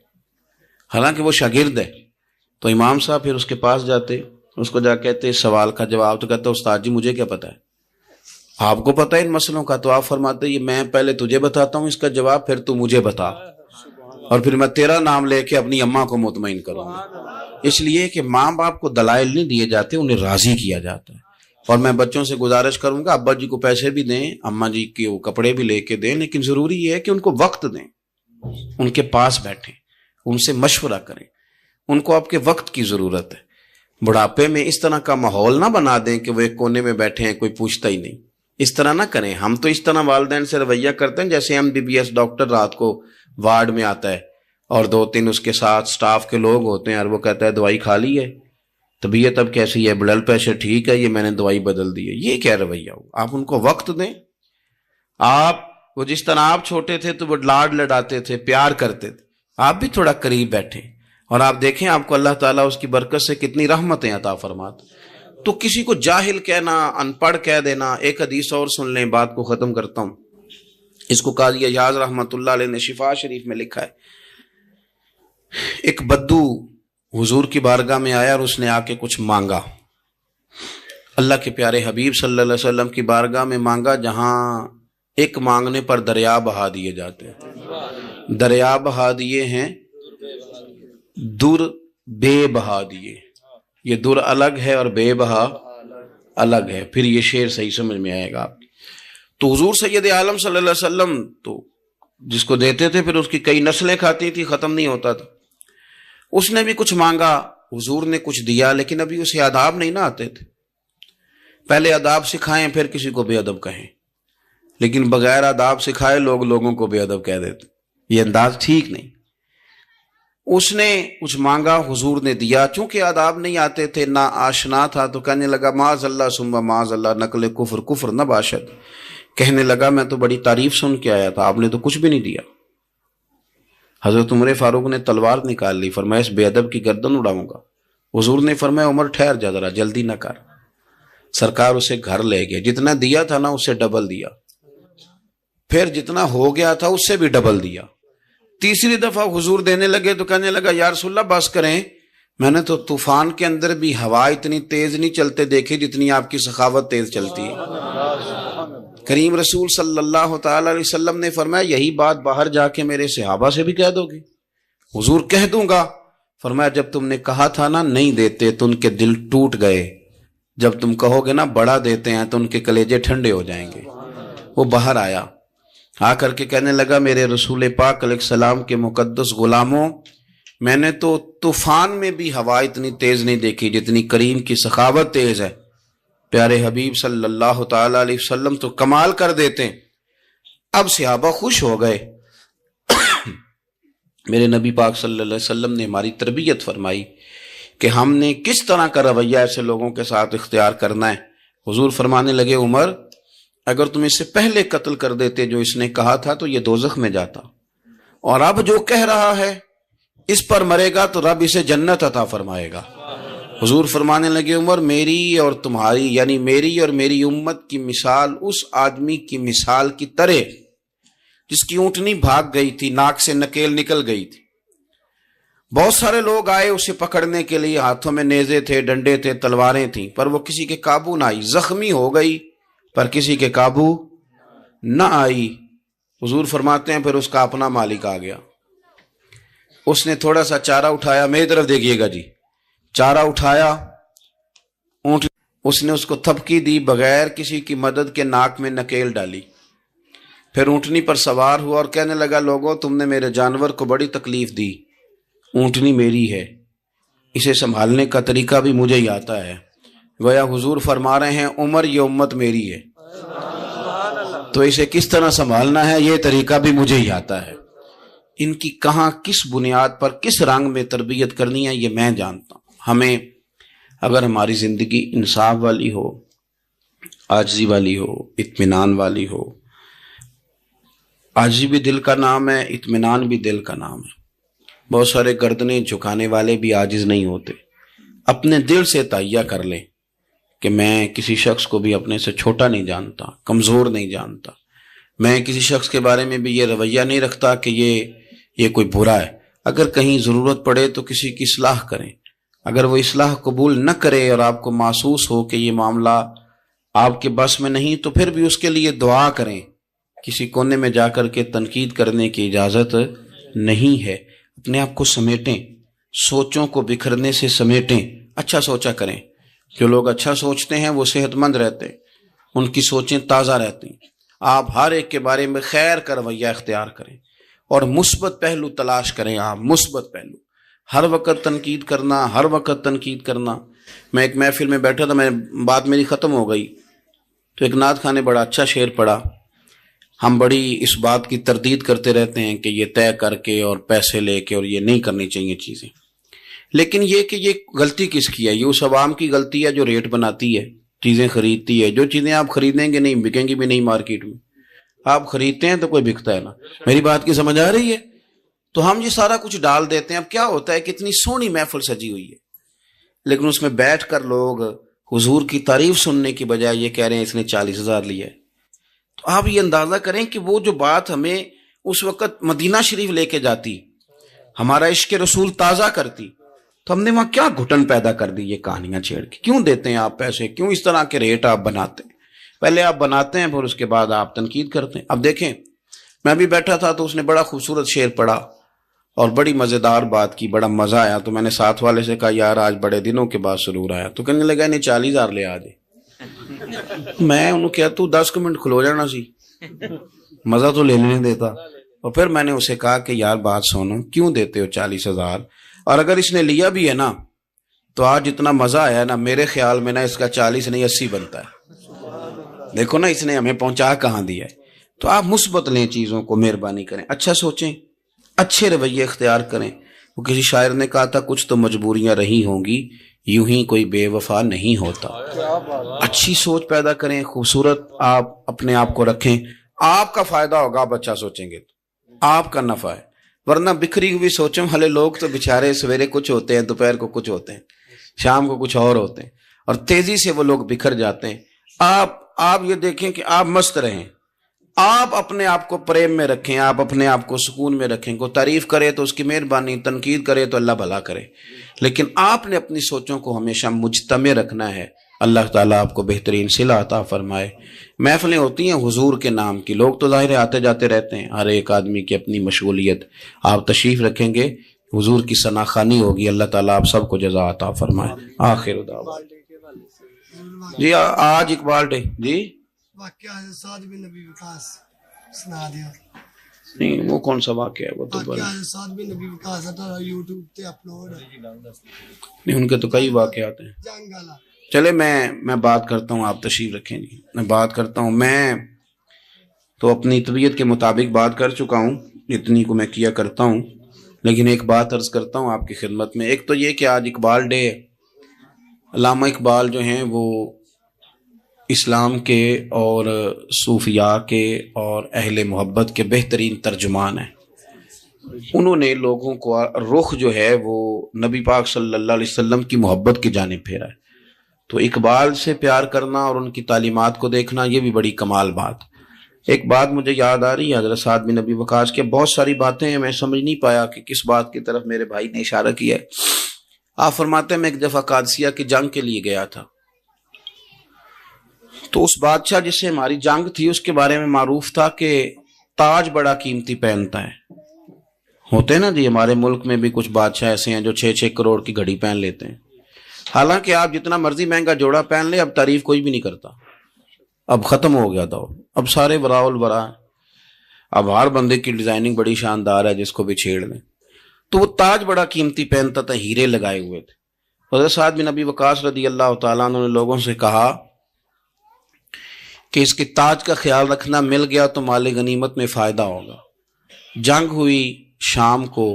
حالانکہ وہ شاگرد ہے. تو امام صاحب پھر اس کے پاس جاتے، اس کو جا کہتے اس سوال کا جواب. تو کہتا استاد جی مجھے کیا پتا ہے، آپ کو پتا ہے ان مسئلوں کا؟ تو آپ فرماتے یہ میں پہلے تجھے بتاتا ہوں اس کا جواب، پھر تو مجھے بتا، اور پھر میں تیرا نام لے کے اپنی اماں کو مطمئن کروں گا. اس لیے کہ ماں باپ کو دلائل نہیں دیے جاتے، انہیں راضی کیا جاتا ہے. اور میں بچوں سے گزارش کروں گا ابا جی کو پیسے بھی دیں، اماں جی کے وہ کپڑے بھی لے کے دیں، لیکن ضروری یہ ہے کہ ان کو وقت دیں، ان کے پاس بیٹھیں، ان سے مشورہ کریں. ان کو آپ کے وقت کی ضرورت ہے. بڑھاپے میں اس طرح کا ماحول نہ بنا دیں کہ وہ ایک کونے میں بیٹھے ہیں، کوئی پوچھتا ہی نہیں. اس طرح نہ کریں. ہم تو اس طرح والدین سے رویہ کرتے ہیں جیسے MBBS ڈاکٹر رات کو وارڈ میں آتا ہے اور 2-3 اس کے ساتھ سٹاف کے لوگ ہوتے ہیں، اور وہ کہتا ہے دوائی کھا لی ہے، طبیعت اب کیسی ہے، بلڈ پریشر ٹھیک ہے، یہ میں نے دوائی بدل دی ہے. یہ کیا رویہ ہو؟ آپ ان کو وقت دیں. وہ جس طرح آپ چھوٹے تھے تو وہ لاڈ لڈاتے تھے، پیار کرتے تھے، آپ بھی تھوڑا قریب بیٹھیں اور آپ دیکھیں آپ کو اللہ تعالیٰ اس کی برکت سے کتنی رحمتیں عطا فرماتے. تو کسی کو جاہل کہنا، ان پڑھ کہہ دینا. ایک حدیث اور سن لیں، بات کو ختم کرتا ہوں. اس کو قاضی ایاز رحمۃ اللہ علیہ نے شفا شریف میں لکھا ہے. ایک بدو حضور کی بارگاہ میں آیا اور اس نے آ کے کچھ مانگا. اللہ کے پیارے حبیب صلی اللہ علیہ وسلم کی بارگاہ میں مانگا جہاں ایک مانگنے پر دریا بہا دیے جاتے ہیں. دریا بہا دیے ہیں، در بے بہا دیے. یہ در الگ ہے اور بے بہا الگ ہے. پھر یہ شعر صحیح سمجھ میں آئے گا آپ. تو حضور سید عالم صلی اللہ علیہ وسلم تو جس کو دیتے تھے پھر اس کی کئی نسلیں کھاتی تھی، ختم نہیں ہوتا تھا. اس نے بھی کچھ مانگا، حضور نے کچھ دیا، لیکن ابھی اسے آداب نہیں نہ آتے تھے. پہلے آداب سکھائیں پھر کسی کو بے ادب کہیں، لیکن بغیر آداب سکھائے لوگوں کو بے ادب کہہ دیتے. یہ انداز ٹھیک نہیں. اس نے کچھ مانگا، حضور نے دیا. چونکہ آداب نہیں آتے تھے، نہ آشنا تھا، تو کہنے لگا معاذ اللہ ثم معاذ اللہ نقل کفر نہ باشد. کہنے لگا میں تو بڑی تعریف سن کے آیا تھا، آپ نے تو کچھ بھی نہیں دیا. حضرت عمر فاروق نے تلوار نکال لی، فرمایا اس بے ادب کی گردن اڑاؤں گا. حضور نے فرمایا عمر ٹھہر جا ذرا، جلدی نہ کر. سرکار اسے گھر لے گئے، جتنا دیا تھا نا اس سے ڈبل دیا، پھر جتنا ہو گیا تھا اس سے بھی ڈبل دیا۔ تیسری دفعہ حضور دینے لگے تو کہنے لگا یا رسول اللہ بس کریں، میں نے تو طوفان کے اندر بھی ہوا اتنی تیز نہیں چلتے دیکھی جتنی آپ کی سخاوت تیز چلتی ہے۔ کریم رسول صلی اللہ تعالی علیہ وسلم نے فرمایا یہی بات باہر جا کے میرے صحابہ سے بھی کہہ دو گے؟ حضور کہہ دوں گا۔ فرمایا جب تم نے کہا تھا نا نہیں دیتے تو ان کے دل ٹوٹ گئے، جب تم کہو گے نا بڑا دیتے ہیں تو ان کے کلیجے ٹھنڈے ہو جائیں گے۔ وہ باہر آیا، آ کر کے کہنے لگا میرے رسول پاک علیہ السلام کے مقدس غلاموں، میں نے تو طوفان میں بھی ہوا اتنی تیز نہیں دیکھی جتنی کریم کی سخاوت تیز ہے۔ پیارے حبیب صلی اللہ تعالی علیہ وسلم تو کمال کر دیتے ہیں۔ اب صحابہ خوش ہو گئے۔ میرے نبی پاک صلی اللہ علیہ وسلم نے ہماری تربیت فرمائی کہ ہم نے کس طرح کا رویہ ایسے لوگوں کے ساتھ اختیار کرنا ہے۔ حضور فرمانے لگے عمر اگر تم اس سے پہلے قتل کر دیتے جو اس نے کہا تھا تو یہ دوزخ میں جاتا، اور اب جو کہہ رہا ہے اس پر مرے گا تو رب اسے جنت عطا فرمائے گا۔ حضور فرمانے لگے عمر میری اور تمہاری یعنی میری اور میری امت کی مثال اس آدمی کی مثال کی طرح جس کی اونٹنی بھاگ گئی تھی، ناک سے نکیل نکل گئی تھی، بہت سارے لوگ آئے اسے پکڑنے کے لیے، ہاتھوں میں نیزے تھے، ڈنڈے تھے، تلواریں تھیں، پر وہ کسی کے قابو نہ آئی، زخمی ہو گئی پر کسی کے قابو نہ آئی۔ حضور فرماتے ہیں پھر اس کا اپنا مالک آ گیا، اس نے تھوڑا سا چارہ اٹھایا، میری طرف دیکھیے گا جی، چارہ اٹھایا، اونٹ اس نے اس کو تھپکی دی، بغیر کسی کی مدد کے ناک میں نکیل ڈالی، پھر اونٹنی پر سوار ہوا اور کہنے لگا لوگوں تم نے میرے جانور کو بڑی تکلیف دی، اونٹنی میری ہے، اسے سنبھالنے کا طریقہ بھی مجھے ہی آتا ہے۔ گویا حضور فرما رہے ہیں عمر یہ امت میری ہے تو اسے کس طرح سنبھالنا ہے یہ طریقہ بھی مجھے ہی آتا ہے۔ ان کی کہاں کس بنیاد پر کس رنگ میں تربیت کرنی ہے یہ میں جانتا ہوں۔ ہمیں اگر ہماری زندگی انصاف والی ہو، عاجزی والی ہو، اطمینان والی ہو، عاجزی بھی دل کا نام ہے، اطمینان بھی دل کا نام ہے۔ بہت سارے گردنیں جھکانے والے بھی عاجز نہیں ہوتے۔ اپنے دل سے تہیہ کر لیں کہ میں کسی شخص کو بھی اپنے سے چھوٹا نہیں جانتا، کمزور نہیں جانتا، میں کسی شخص کے بارے میں بھی یہ رویہ نہیں رکھتا کہ یہ کوئی برا ہے۔ اگر کہیں ضرورت پڑے تو کسی کی اصلاح کریں، اگر وہ اصلاح قبول نہ کرے اور آپ کو محسوس ہو کہ یہ معاملہ آپ کے بس میں نہیں تو پھر بھی اس کے لیے دعا کریں۔ کسی کونے میں جا کر کے تنقید کرنے کی اجازت نہیں ہے۔ اپنے آپ کو سمیٹیں، سوچوں کو بکھرنے سے سمیٹیں، اچھا سوچا کریں۔ جو لوگ اچھا سوچتے ہیں وہ صحت مند رہتے ہیں، ان کی سوچیں تازہ رہتی ہیں۔ آپ ہر ایک کے بارے میں خیر کا رویہ اختیار کریں اور مثبت پہلو تلاش کریں۔ آپ مثبت پہلو، ہر وقت تنقید کرنا۔ میں ایک محفل میں بیٹھا تھا، بات میری ختم ہو گئی تو ایک نعت خواں نے بڑا اچھا شعر پڑھا۔ ہم بڑی اس بات کی تردید کرتے رہتے ہیں کہ یہ طے کر کے اور پیسے لے کے اور یہ نہیں کرنی چاہیے چیزیں، لیکن یہ کہ یہ غلطی کس کی ہے؟ یہ اس عوام کی غلطی ہے جو ریٹ بناتی ہے، چیزیں خریدتی ہے۔ جو چیزیں آپ خریدیں گے نہیں بکیں گی بھی نہیں مارکیٹ میں، آپ خریدتے ہیں تو کوئی بکتا ہے نا۔ میری بات کی سمجھ آ رہی ہے؟ تو ہم یہ سارا کچھ ڈال دیتے ہیں۔ اب کیا ہوتا ہے کہ اتنی سونی محفل سجی ہوئی ہے لیکن اس میں بیٹھ کر لوگ حضور کی تعریف سننے کی بجائے یہ کہہ رہے ہیں اس نے 40,000 لیا ہے۔ تو آپ یہ اندازہ کریں کہ وہ جو بات ہمیں اس وقت مدینہ شریف لے کے جاتی، ہمارا عشق رسول تازہ کرتی، تو ہم نے وہاں کیا گھٹن پیدا کر دی یہ کہانیاں چھیڑ کے۔ کیوں دیتے ہیں آپ پیسے؟ کیوں اس طرح کے ریٹ آپ بناتے ہیں؟ پہلے آپ بناتے ہیں پھر اس کے بعد آپ تنقید کرتے ہیں۔ اب دیکھیں میں بھی بیٹھا تھا تو اس نے بڑا خوبصورت شعر پڑھا اور بڑی مزیدار بات کی، بڑا مزہ آیا۔ تو میں نے ساتھ والے سے کہا یار آج بڑے دنوں کے بعد سرور آیا۔ تو کہنے لگا نہیں 40,000 لے آ جائے۔ میں انہوں کہا تو 10 منٹ کھلو جانا سی، مزہ تو لینے دیتا۔ اور پھر میں نے اسے کہا کہ یار بات سنو، کیوں دیتے ہو 40,000؟ اور اگر اس نے لیا بھی ہے نا تو آج اتنا مزہ آیا نا، میرے خیال میں نا اس کا 40 نہیں 80 بنتا ہے۔ دیکھو نا اس نے ہمیں پہنچا کہاں دیا ہے۔ تو آپ مثبت لیں چیزوں کو، مہربانی کریں، اچھا سوچیں، اچھے رویے اختیار کریں۔ وہ کسی شاعر نے کہا تھا کچھ تو مجبوریاں رہی ہوں گی، یوں ہی کوئی بے وفا نہیں ہوتا۔ اچھی سوچ پیدا کریں، خوبصورت آپ اپنے آپ کو رکھیں، آپ کا فائدہ ہوگا۔ آپ اچھا سوچیں گے تو آپ کا نفع ہے، ورنہ بکھری ہوئی سوچیں والے لوگ تو بےچارے سویرے کچھ ہوتے ہیں، دوپہر کو کچھ ہوتے ہیں، شام کو کچھ اور ہوتے ہیں۔ اور تیزی سے وہ لوگ بکھر جاتے ہیں۔ آپ یہ دیکھیں کہ آپ مست رہیں، آپ اپنے آپ کو پریم میں رکھیں، آپ اپنے آپ کو سکون میں رکھیں۔ کوئی تعریف کرے تو اس کی مہربانی، تنقید کرے تو اللہ بھلا کرے، لیکن آپ نے اپنی سوچوں کو ہمیشہ مجتمع رکھنا ہے۔ اللہ تعالیٰ آپ کو بہترین صلہ عطا فرمائے۔ محفلیں ہوتی ہیں حضور کے نام کی، لوگ تو ظاہر آتے جاتے رہتے ہیں، ہر ایک آدمی کی اپنی مشغولیت۔ آپ تشریف رکھیں گے، حضور کی ثنا خوانی ہوگی، اللہ تعالیٰ آپ سب کو جزا عطا فرمائے۔ آخر دعوانا جی آج اقبال ڈے جی واقعہ سعد بن نبی وقاص سنا دیا۔ نہیں وہ کون سا واقعہ ہے؟ وہ تو واقعہ سعد بن نبی وقاص ہے، یوٹیوب تے اپلوڈ ہے۔ نہیں، ان کے تو کئی واقعات ہیں۔ جنگ والا چلے میں بات کرتا ہوں، آپ تشریف رکھیں جی، میں بات کرتا ہوں۔ میں تو اپنی طبیعت کے مطابق بات کر چکا ہوں، اتنی کو میں کیا کرتا ہوں، لیکن ایک بات عرض کرتا ہوں آپ کی خدمت میں۔ ایک تو یہ کہ آج اقبال ڈے، علامہ اقبال جو ہیں وہ اسلام کے اور صوفیاء کے اور اہل محبت کے بہترین ترجمان ہیں۔ انہوں نے لوگوں کو رخ جو ہے وہ نبی پاک صلی اللہ علیہ وسلم کی محبت کی جانب پھیرا ہے۔ تو اقبال سے پیار کرنا اور ان کی تعلیمات کو دیکھنا، یہ بھی بڑی کمال بات۔ ایک بات مجھے یاد آ رہی ہے حضرت سعد بن نبی وقاص کے، بہت ساری باتیں ہیں، میں سمجھ نہیں پایا کہ کس بات کی طرف میرے بھائی نے اشارہ کیا ہے۔ آپ فرماتے ہیں میں ایک دفعہ قادسیہ کی جنگ کے لیے گیا تھا، تو اس بادشاہ جس سے ہماری جنگ تھی اس کے بارے میں معروف تھا کہ تاج بڑا قیمتی پہنتا ہے۔ ہوتے ہیں نا جی، ہمارے ملک میں بھی کچھ بادشاہ ایسے ہیں جو 6-6 کروڑ کی گھڑی پہن لیتے ہیں، حالانکہ آپ جتنا مرضی مہنگا جوڑا پہن لے اب تعریف کوئی بھی نہیں کرتا، اب ختم ہو گیا دور، اب سارے وراء الورا، اب ہر بندے کی ڈیزائننگ بڑی شاندار ہے جس کو بھی چھیڑ لیں۔ تو وہ تاج بڑا قیمتی پہنتا تھا، ہیرے لگائے ہوئے تھے۔ حضرت سعد بن نبی وقاص رضی اللہ تعالیٰ عنہ نے لوگوں سے کہا کہ اس کے تاج کا خیال رکھنا، مل گیا تو مال غنیمت میں فائدہ ہوگا۔ جنگ ہوئی شام کو،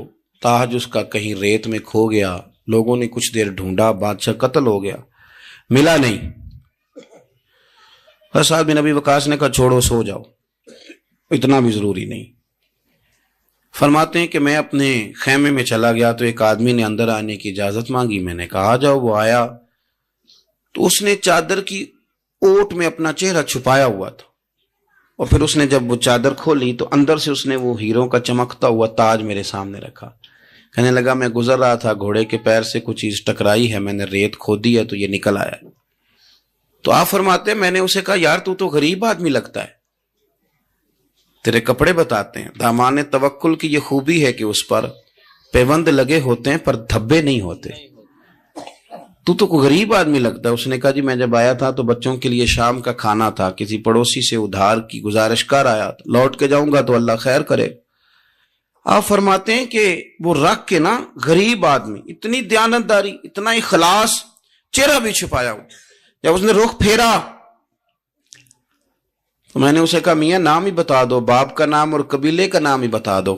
تاج اس کا کہیں ریت میں کھو گیا، لوگوں نے کچھ دیر ڈھونڈا، بادشاہ قتل ہو گیا، ملا نہیں۔ حضرت سعد بن نبی وقاص نے کہا چھوڑو، سو جاؤ، اتنا بھی ضروری نہیں۔ فرماتے ہیں کہ میں اپنے خیمے میں چلا گیا تو ایک آدمی نے اندر آنے کی اجازت مانگی، میں نے کہا آ جاؤ۔ وہ آیا تو اس نے چادر کی اوٹ میں اپنا چہرہ چھپایا ہوا تھا، اور پھر اس نے جب وہ چادر کھولی تو اندر سے اس نے وہ ہیروں کا چمکتا ہوا تاج میرے سامنے رکھا۔ کہنے لگا میں گزر رہا تھا، گھوڑے کے پیر سے کچھ چیز ٹکرائی ہے، میں نے ریت کھودی ہے تو یہ نکل آیا۔ تو آپ فرماتے ہیں میں نے اسے کہا یار تو غریب آدمی لگتا ہے، تیرے کپڑے بتاتے ہیں۔ دامان توکل کی یہ خوبی ہے کہ اس پر پیوند لگے ہوتے ہیں پر دھبے نہیں ہوتے، تو غریب آدمی لگتا ہے۔ اس نے کہا جی میں جب آیا تھا تو بچوں کے لیے شام کا کھانا تھا، کسی پڑوسی سے ادھار کی گزارش کر آیا، لوٹ کے جاؤں گا تو اللہ خیر کرے۔ آپ فرماتے ہیں کہ وہ رکھ کے نا غریب آدمی، اتنی دیانتداری، اتنا اخلاص، چہرہ بھی چھپایا ہوا۔ جب اس نے رخ پھیرا تو میں نے اسے کہا میاں نام ہی بتا دو، باپ کا نام اور قبیلے کا نام ہی بتا دو۔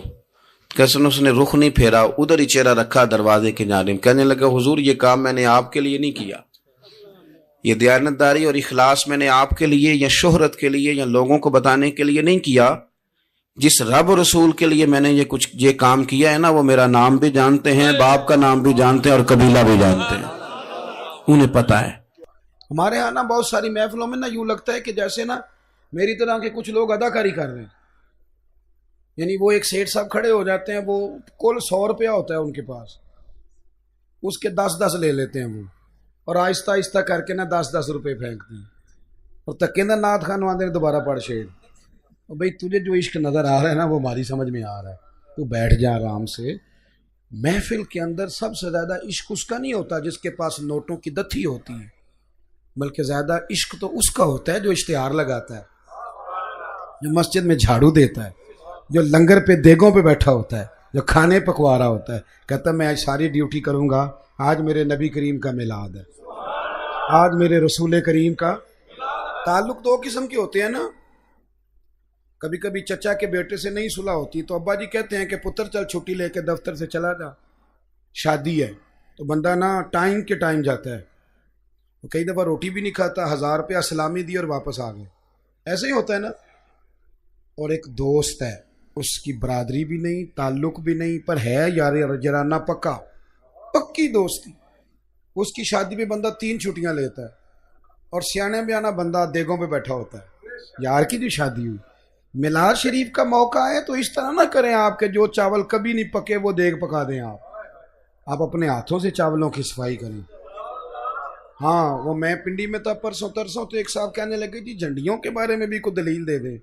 کیسے اس نے رخ نہیں پھیرا، ادھر ہی چہرہ رکھا دروازے کے جانب۔ کہنے لگا حضور یہ کام میں نے آپ کے لیے نہیں کیا، یہ دیانتداری اور اخلاص میں نے آپ کے لیے یا شہرت کے لیے یا لوگوں کو بتانے کے لیے نہیں کیا، جس رب و رسول کے لیے میں نے یہ کام کیا ہے نا، وہ میرا نام بھی جانتے ہیں، باپ کا نام بھی جانتے ہیں اور قبیلہ بھی جانتے ہیں، انہیں پتا ہے۔ ہمارے ہاں نا بہت ساری محفلوں میں نا یوں لگتا ہے کہ جیسے نا میری طرح کے کچھ لوگ اداکاری کر رہے ہیں، یعنی وہ ایک سیٹ صاحب کھڑے ہو جاتے ہیں، وہ کل 100 روپیہ ہوتا ہے ان کے پاس، اس کے 10 لے لیتے ہیں وہ، اور آہستہ آہستہ کر کے نا 10 روپے پھینکتے ہیں، اور تکے نا نعت خان آدھے نے دوبارہ پڑھ شیر، اور بھئی تجھے جو عشق نظر آ رہا ہے نا وہ ہماری سمجھ میں آ رہا ہے، تو بیٹھ جا آرام سے۔ محفل کے اندر سب سے زیادہ عشق اس کا نہیں ہوتا جس کے پاس نوٹوں کی دتھی ہوتی ہے، بلکہ زیادہ عشق تو اس کا ہوتا ہے جو اشتہار لگاتا ہے، جو مسجد میں جھاڑو دیتا ہے، جو لنگر پہ دیگوں پہ بیٹھا ہوتا ہے، جو کھانے پکوا رہا ہوتا ہے، کہتا ہے میں آج ساری ڈیوٹی کروں گا، آج میرے نبی کریم کا میلاد ہے، آج میرے رسول کریم کا۔ تعلق 2 قسم کے ہوتے ہیں نا، کبھی کبھی چچا کے بیٹے سے نہیں صلح ہوتی تو ابا جی کہتے ہیں کہ پتر چل چھٹی لے کے دفتر سے چلا جا، شادی ہے تو بندہ نا ٹائم کے ٹائم جاتا ہے، کئی دفعہ روٹی بھی نہیں کھاتا، 1000 روپیہ سلامی دی اور واپس آ گئے، ایسے ہی ہوتا ہے نا۔ اور ایک دوست ہے، اس کی برادری بھی نہیں، تعلق بھی نہیں، پر ہے یار جرانہ پکا، پکی دوستی، اس کی شادی پہ بندہ 3 چھٹیاں لیتا ہے اور سیانے بیانا بندہ دیگوں پہ بیٹھا ہوتا ہے. یار کی جو شادی ہوئی میلاد شریف کا موقع ہے تو اس طرح نہ کریں آپ کے جو چاول کبھی نہیں پکے وہ دیگ پکا دیں. آپ اپنے ہاتھوں سے چاولوں کی صفائی کریں. ہاں وہ میں پنڈی میں تھا پرسوں ترسوں تو ایک صاحب کہنے لگے جی جھنڈیوں کے بارے میں بھی کوئی دلیل دے دیں.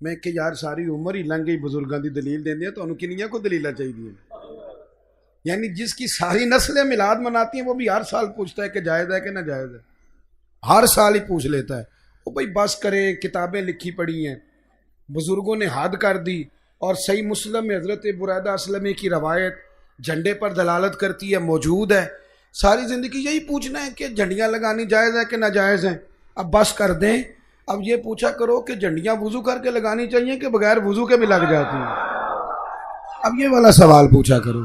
میں کہ یار ساری عمر ہی لنگ گئی بزرگاں دی دلیل دیں تو انہوں کنیاں کو دلیلہ چاہیے. یعنی جس کی ساری نسلیں میلاد مناتی ہیں وہ بھی ہر سال پوچھتا ہے کہ جائز ہے کہ نہ جائز ہے. ہر سال ہی پوچھ لیتا ہے. وہ بھائی بس کریں کتابیں لکھی پڑی ہیں بزرگوں نے حد کر دی. اور صحیح مسلم میں حضرت برادہ اسلمی کی روایت جھنڈے پر دلالت کرتی ہے موجود ہے. ساری زندگی یہی پوچھنا ہے کہ جھنڈیاں لگانی جائز ہے کہ ناجائز ہیں. اب بس کر دیں. اب یہ پوچھا کرو کہ جھنڈیاں وضو کر کے لگانی چاہیے کہ بغیر وضو کے بھی لگ جاتی ہیں. اب یہ والا سوال پوچھا کرو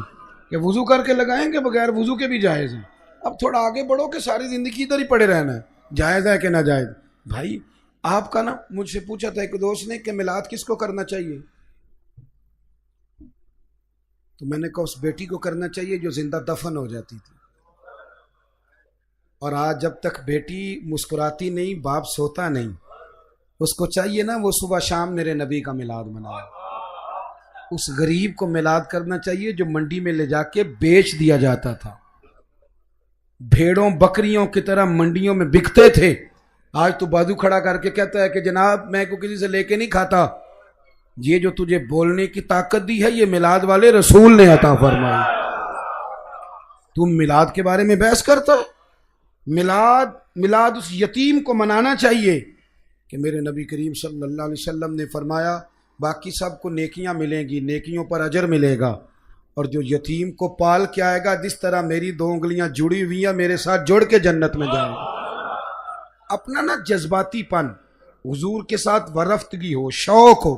کہ وضو کر کے لگائیں کہ بغیر وضو کے بھی جائز ہیں. اب تھوڑا آگے بڑھو کہ ساری زندگی ادھر ہی پڑے رہنا ہے جائز ہے کہ ناجائز. بھائی آپ کا نا مجھ سے پوچھا تھا ایک دوست نے کہ میلاد کس کو کرنا چاہیے تو میں نے کہا اس بیٹی کو کرنا چاہیے جو زندہ دفن ہو جاتی تھی. اور آج جب تک بیٹی مسکراتی نہیں باپ سوتا نہیں اس کو چاہیے نا وہ صبح شام میرے نبی کا میلاد منائے. اس غریب کو میلاد کرنا چاہیے جو منڈی میں لے جا کے بیچ دیا جاتا تھا. بھیڑوں بکریوں کی طرح منڈیوں میں بکتے تھے. آج تو بازو کھڑا کر کے کہتا ہے کہ جناب میں کو کسی سے لے کے نہیں کھاتا. یہ جو تجھے بولنے کی طاقت دی ہے یہ میلاد والے رسول نے عطا فرمائی. تم میلاد کے بارے میں بحث کرتا ہے. میلاد اس یتیم کو منانا چاہیے کہ میرے نبی کریم صلی اللہ علیہ وسلم نے فرمایا باقی سب کو نیکیاں ملیں گی نیکیوں پر اجر ملے گا اور جو یتیم کو پال کے آئے گا جس طرح میری 2 انگلیاں جڑی ہوئی ہیں میرے ساتھ جڑ کے جنت میں جائے گا. اپنا نا جذباتی پن حضور کے ساتھ ورفتگی ہو شوق ہو.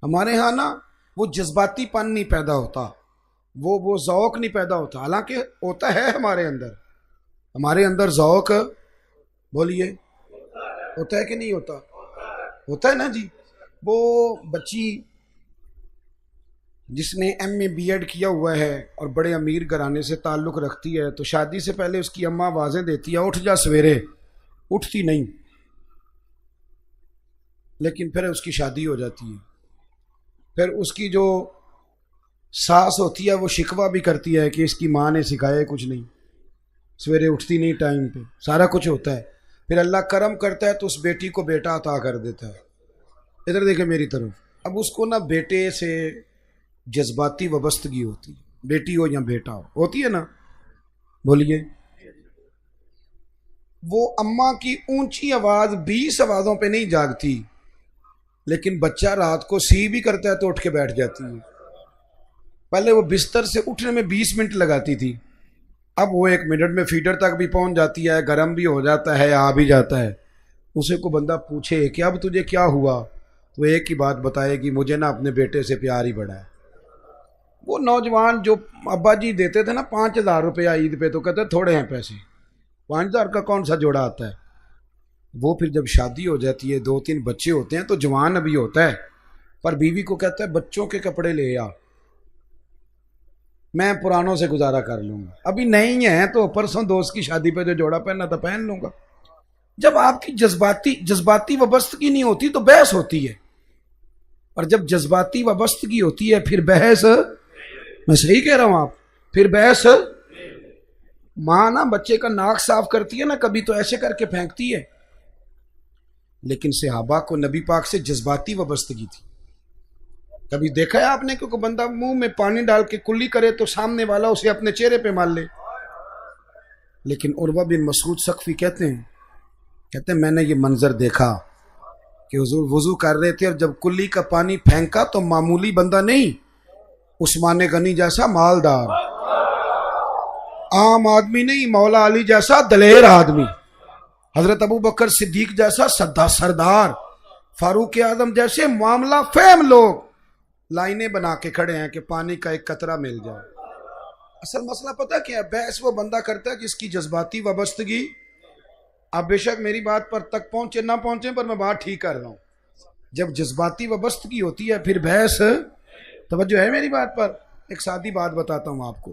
ہمارے ہاں نا وہ جذباتی پن نہیں پیدا ہوتا وہ ذوق نہیں پیدا ہوتا. حالانکہ ہوتا ہے ہمارے اندر ذوق بولیے ہوتا ہے کہ نہیں ہوتا. ہوتا ہے نا جی. وہ بچی جس نے ایم اے بی ایڈ کیا ہوا ہے اور بڑے امیر گھرانے سے تعلق رکھتی ہے تو شادی سے پہلے اس کی اماں آوازیں دیتی ہے اٹھ جا سویرے. اٹھتی نہیں لیکن پھر اس کی شادی ہو جاتی ہے. پھر اس کی جو ساس ہوتی ہے وہ شکوہ بھی کرتی ہے کہ اس کی ماں نے سکھایا کچھ نہیں سویرے اٹھتی نہیں ٹائم پہ. سارا کچھ ہوتا ہے. پھر اللہ کرم کرتا ہے تو اس بیٹی کو بیٹا عطا کر دیتا ہے. ادھر دیکھیں میری طرف. اب اس کو نا بیٹے سے جذباتی وابستگی ہوتی ہے. بیٹی ہو یا بیٹا ہوتی ہے نا بولیے. وہ اماں کی اونچی آواز 20 آوازوں پہ نہیں جاگتی لیکن بچہ رات کو سی بھی کرتا ہے تو اٹھ کے بیٹھ جاتی ہے. پہلے وہ بستر سے اٹھنے میں 20 منٹ لگاتی تھی اب وہ 1 منٹ میں فیڈر تک بھی پہنچ جاتی ہے. گرم بھی ہو جاتا ہے آ بھی جاتا ہے. اسے کو بندہ پوچھے کہ اب تجھے کیا ہوا تو ایک ہی بات بتائے گی مجھے نا اپنے بیٹے سے پیار ہی بڑھا ہے. وہ نوجوان جو ابا جی دیتے تھے نا 5,000 روپیہ عید پہ تو کہتے تھوڑے ہیں پیسے 5,000 کا کون سا جوڑا آتا ہے. وہ پھر جب شادی ہو جاتی ہے 2-3 بچے ہوتے ہیں تو جوان ابھی ہوتا ہے پر بیوی کو کہتا ہے بچوں کے کپڑے لے آ میں پرانوں سے گزارا کر لوں گا. ابھی نہیں ہیں تو پرسوں دوست کی شادی پہ جو جوڑا پہننا تھا پہن لوں گا. جب آپ کی جذباتی وابستگی نہیں ہوتی تو بحث ہوتی ہے اور جب جذباتی وابستگی ہوتی ہے پھر بحث. میں صحیح کہہ رہا ہوں آپ پھر بحث. ماں نا بچے کا ناک صاف کرتی ہے نا کبھی تو ایسے کر کے پھینکتی ہے لیکن صحابہ کو نبی پاک سے جذباتی وابستگی تھی. کبھی دیکھا ہے آپ نے کہ کوئی بندہ منہ میں پانی ڈال کے کلی کرے تو سامنے والا اسے اپنے چہرے پہ مال لے. لیکن عروہ بن مسعود ثقفی کہتے ہیں میں نے یہ منظر دیکھا کہ حضور وضو کر رہے تھے اور جب کلی کا پانی پھینکا تو معمولی بندہ نہیں عثمان غنی جیسا مالدار عام آدمی نہیں مولا علی جیسا دلیر آدمی حضرت ابو بکر صدیق جیسا سردار فاروق اعظم جیسے معاملہ فہم لوگ لائنیں بنا کے کھڑے ہیں کہ پانی کا ایک قطرہ مل جائے. اصل مسئلہ پتہ کیا ہے بحث وہ بندہ کرتا ہے جس کی جذباتی وابستگی. آپ بے شک میری بات پر تک پہنچے نہ پہنچے پر میں بات ٹھیک کر رہا ہوں. جب جذباتی وابستگی ہوتی ہے پھر بحث. توجہ ہے میری بات پر. ایک سادی بات بتاتا ہوں آپ کو.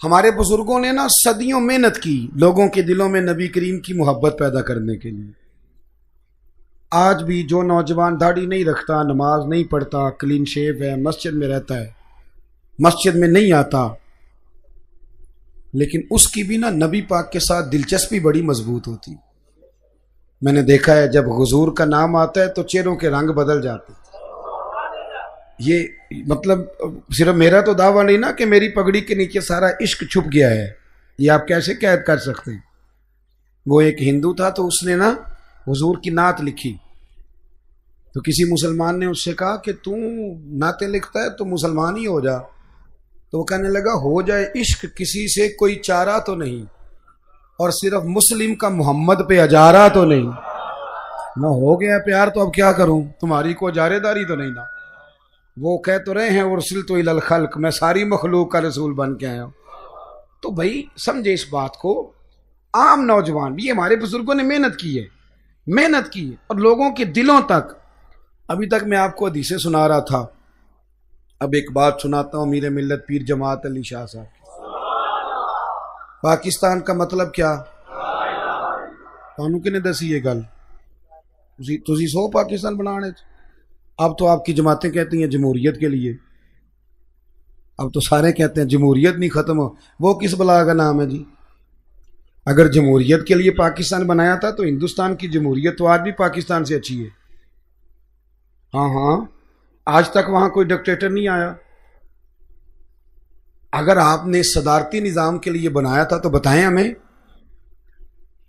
ہمارے بزرگوں نے نا صدیوں محنت کی لوگوں کے دلوں میں نبی کریم کی محبت پیدا کرنے کے لیے. آج بھی جو نوجوان داڑھی نہیں رکھتا، نماز نہیں پڑھتا، کلین شیو ہے، مسجد میں رہتا ہے، مسجد میں نہیں آتا، لیکن اس کی بھی نا نبی پاک کے ساتھ دلچسپی بڑی مضبوط ہوتی. میں نے دیکھا ہے جب حضور کا نام آتا ہے تو چہروں کے رنگ بدل جاتے. یہ مطلب صرف میرا تو دعویٰ نہیں نا کہ میری پگڑی کے نیچے سارا عشق چھپ گیا ہے، یہ آپ کیسے قید کر سکتے ہیں؟ وہ ایک ہندو تھا تو اس نے نا حضور کی نعت لکھی، تو کسی مسلمان نے اس سے کہا کہ تو نعتیں لکھتا ہے تو مسلمان ہی ہو جا. تو وہ کہنے لگا ہو جائے عشق کسی سے کوئی چارہ تو نہیں، اور صرف مسلم کا محمد پہ اجارہ تو نہیں. نہ ہو گیا پیار تو اب کیا کروں، تمہاری کو اجارے داری تو نہیں نا. وہ کہہ تو رہے ہیں ارسلت الی الخلق، میں ساری مخلوق کا رسول بن کے آیا ہوں. تو بھائی سمجھے اس بات کو. عام نوجوان بھی، ہمارے بزرگوں نے محنت کی ہے اور لوگوں کے دلوں تک. ابھی تک میں آپ کو حدیثیں سنا رہا تھا، اب ایک بات سناتا ہوں امیر ملت پیر جماعت علی شاہ صاحب. پاکستان کا مطلب کیا؟ تانوں کنے دسی یہ گل؟ تسی سو پاکستان بنانے. اب تو آپ کی جماعتیں کہتی ہیں جمہوریت کے لیے، اب تو سارے کہتے ہیں جمہوریت نہیں ختم ہو. وہ کس بلا کا نام ہے جی؟ اگر جمہوریت کے لیے پاکستان بنایا تھا تو ہندوستان کی جمہوریت تو آج بھی پاکستان سے اچھی ہے. ہاں آج تک وہاں کوئی ڈکٹیٹر نہیں آیا. اگر آپ نے صدارتی نظام کے لیے بنایا تھا تو بتائیں ہمیں.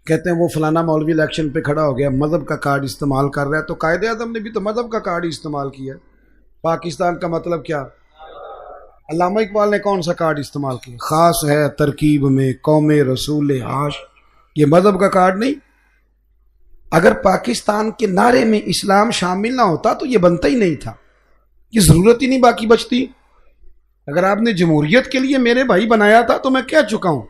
کہتے ہیں وہ فلانا مولوی الیکشن پہ کھڑا ہو گیا، مذہب کا کارڈ استعمال کر رہا ہے، تو قائد اعظم نے بھی تو مذہب کا کارڈ استعمال کیا. پاکستان کا مطلب کیا؟ علامہ اقبال نے کون سا کارڈ استعمال کیا؟ خاص ہے ترکیب میں قوم رسول عاش، یہ مذہب کا کارڈ نہیں. اگر پاکستان کے نعرے میں اسلام شامل نہ ہوتا تو یہ بنتا ہی نہیں تھا، یہ ضرورت ہی نہیں باقی بچتی. اگر آپ نے جمہوریت کے لیے میرے بھائی بنایا تھا تو میں کہہ چکا ہوں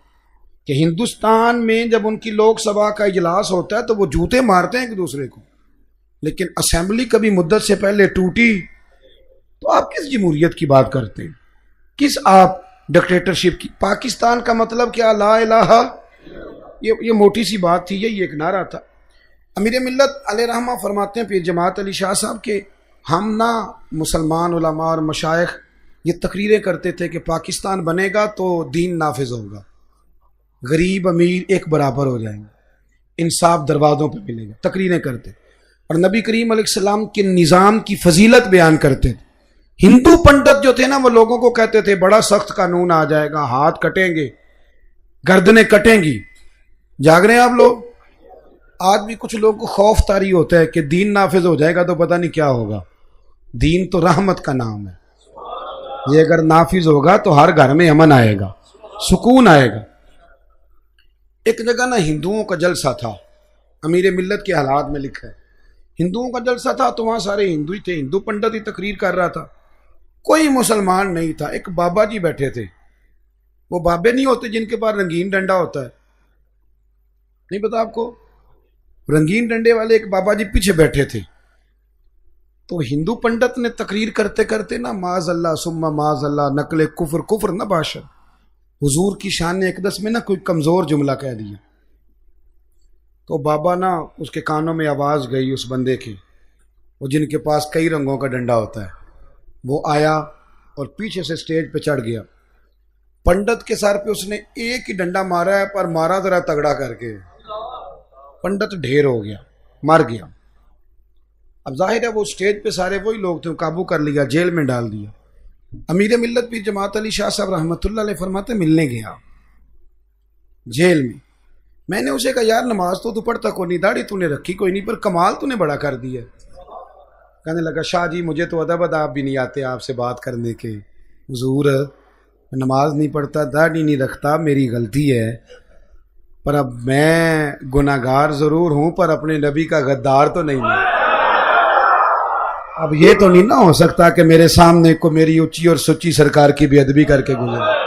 کہ ہندوستان میں جب ان کی لوک سبھا کا اجلاس ہوتا ہے تو وہ جوتے مارتے ہیں ایک دوسرے کو، لیکن اسمبلی کبھی مدت سے پہلے ٹوٹی تو آپ کس جمہوریت کی بات کرتے ہیں؟ کس آپ ڈکٹیٹرشپ کی؟ پاکستان کا مطلب کیا؟ لا الہ، یہ موٹی سی بات تھی، یہی ایک نعرہ تھا. امیر ملت علیہ رحمہ فرماتے ہیں پیر جماعت علی شاہ صاحب کہ ہم نہ مسلمان علماء اور مشائخ یہ تقریریں کرتے تھے کہ پاکستان بنے گا تو دین نافذ ہوگا، غریب امیر ایک برابر ہو جائیں گے، انصاف دروازوں پہ ملے گا. تقریریں کرتے اور نبی کریم علیہ السلام کے نظام کی فضیلت بیان کرتے تھے. ہندو پنڈت جو تھے نا وہ لوگوں کو کہتے تھے بڑا سخت قانون آ جائے گا، ہاتھ کٹیں گے، گردنیں کٹیں گی. جاگ رہے ہیں آپ لوگ؟ آج بھی کچھ لوگوں کو خوف طاری ہوتا ہے کہ دین نافذ ہو جائے گا تو پتہ نہیں کیا ہوگا. دین تو رحمت کا نام ہے، یہ اگر نافذ ہوگا تو ہر گھر میں امن آئے گا، سکون آئے گا. ایک جگہ نا ہندوؤں کا جلسہ تھا، امیر ملت کے حالات میں لکھا ہے ہندوؤں کا جلسہ تھا، تو وہاں سارے ہندو ہی تھے، ہندو پنڈت ہی تقریر کر رہا تھا، کوئی مسلمان نہیں تھا. ایک بابا جی بیٹھے تھے، وہ بابے نہیں ہوتے جن کے پاس رنگین ڈنڈا ہوتا ہے، نہیں پتا آپ کو؟ رنگین ڈنڈے والے ایک بابا جی پیچھے بیٹھے تھے. تو ہندو پنڈت نے تقریر کرتے کرتے نا معاذ اللہ ثم معاذ اللہ نقل کفر نہ باشد، حضور کی شان اقدس میں نا کوئی کمزور جملہ کہہ دیا. تو بابا نا اس کے کانوں میں آواز گئی اس بندے کی، وہ جن کے پاس کئی رنگوں کا ڈنڈا ہوتا ہے، وہ آیا اور پیچھے سے سٹیج پہ چڑھ گیا. پنڈت کے سر پہ اس نے ایک ہی ڈنڈا مارا ہے، پر مارا ذرا تگڑا کر کے. پنڈت ڈھیر ہو گیا، مر گیا. اب ظاہر ہے وہ سٹیج پہ سارے وہی لوگ تھے، قابو کر لیا، جیل میں ڈال دیا. امیر ملت پیر جماعت علی شاہ صاحب رحمۃ اللہ علیہ فرماتے ملنے گیا جیل میں. میں نے اسے کہا یار نماز تو پڑھتا کوئی نہیں، داڑھی تو نے رکھی کوئی نہیں، پر کمال تو نے بڑا کر دیا. کہنے لگا شاہ جی مجھے تو ادب بھی نہیں آتے آپ سے بات کرنے کے. حضور نماز نہیں پڑھتا، داڑھی نہیں رکھتا، میری غلطی ہے، پر اب میں گناہ گار ضرور ہوں پر اپنے نبی کا غدار تو نہیں ہوں. اب یہ تو نہیں نہ ہو سکتا کہ میرے سامنے کو میری اونچی اور سچی سرکار کی بے ادبی کر کے گزرے.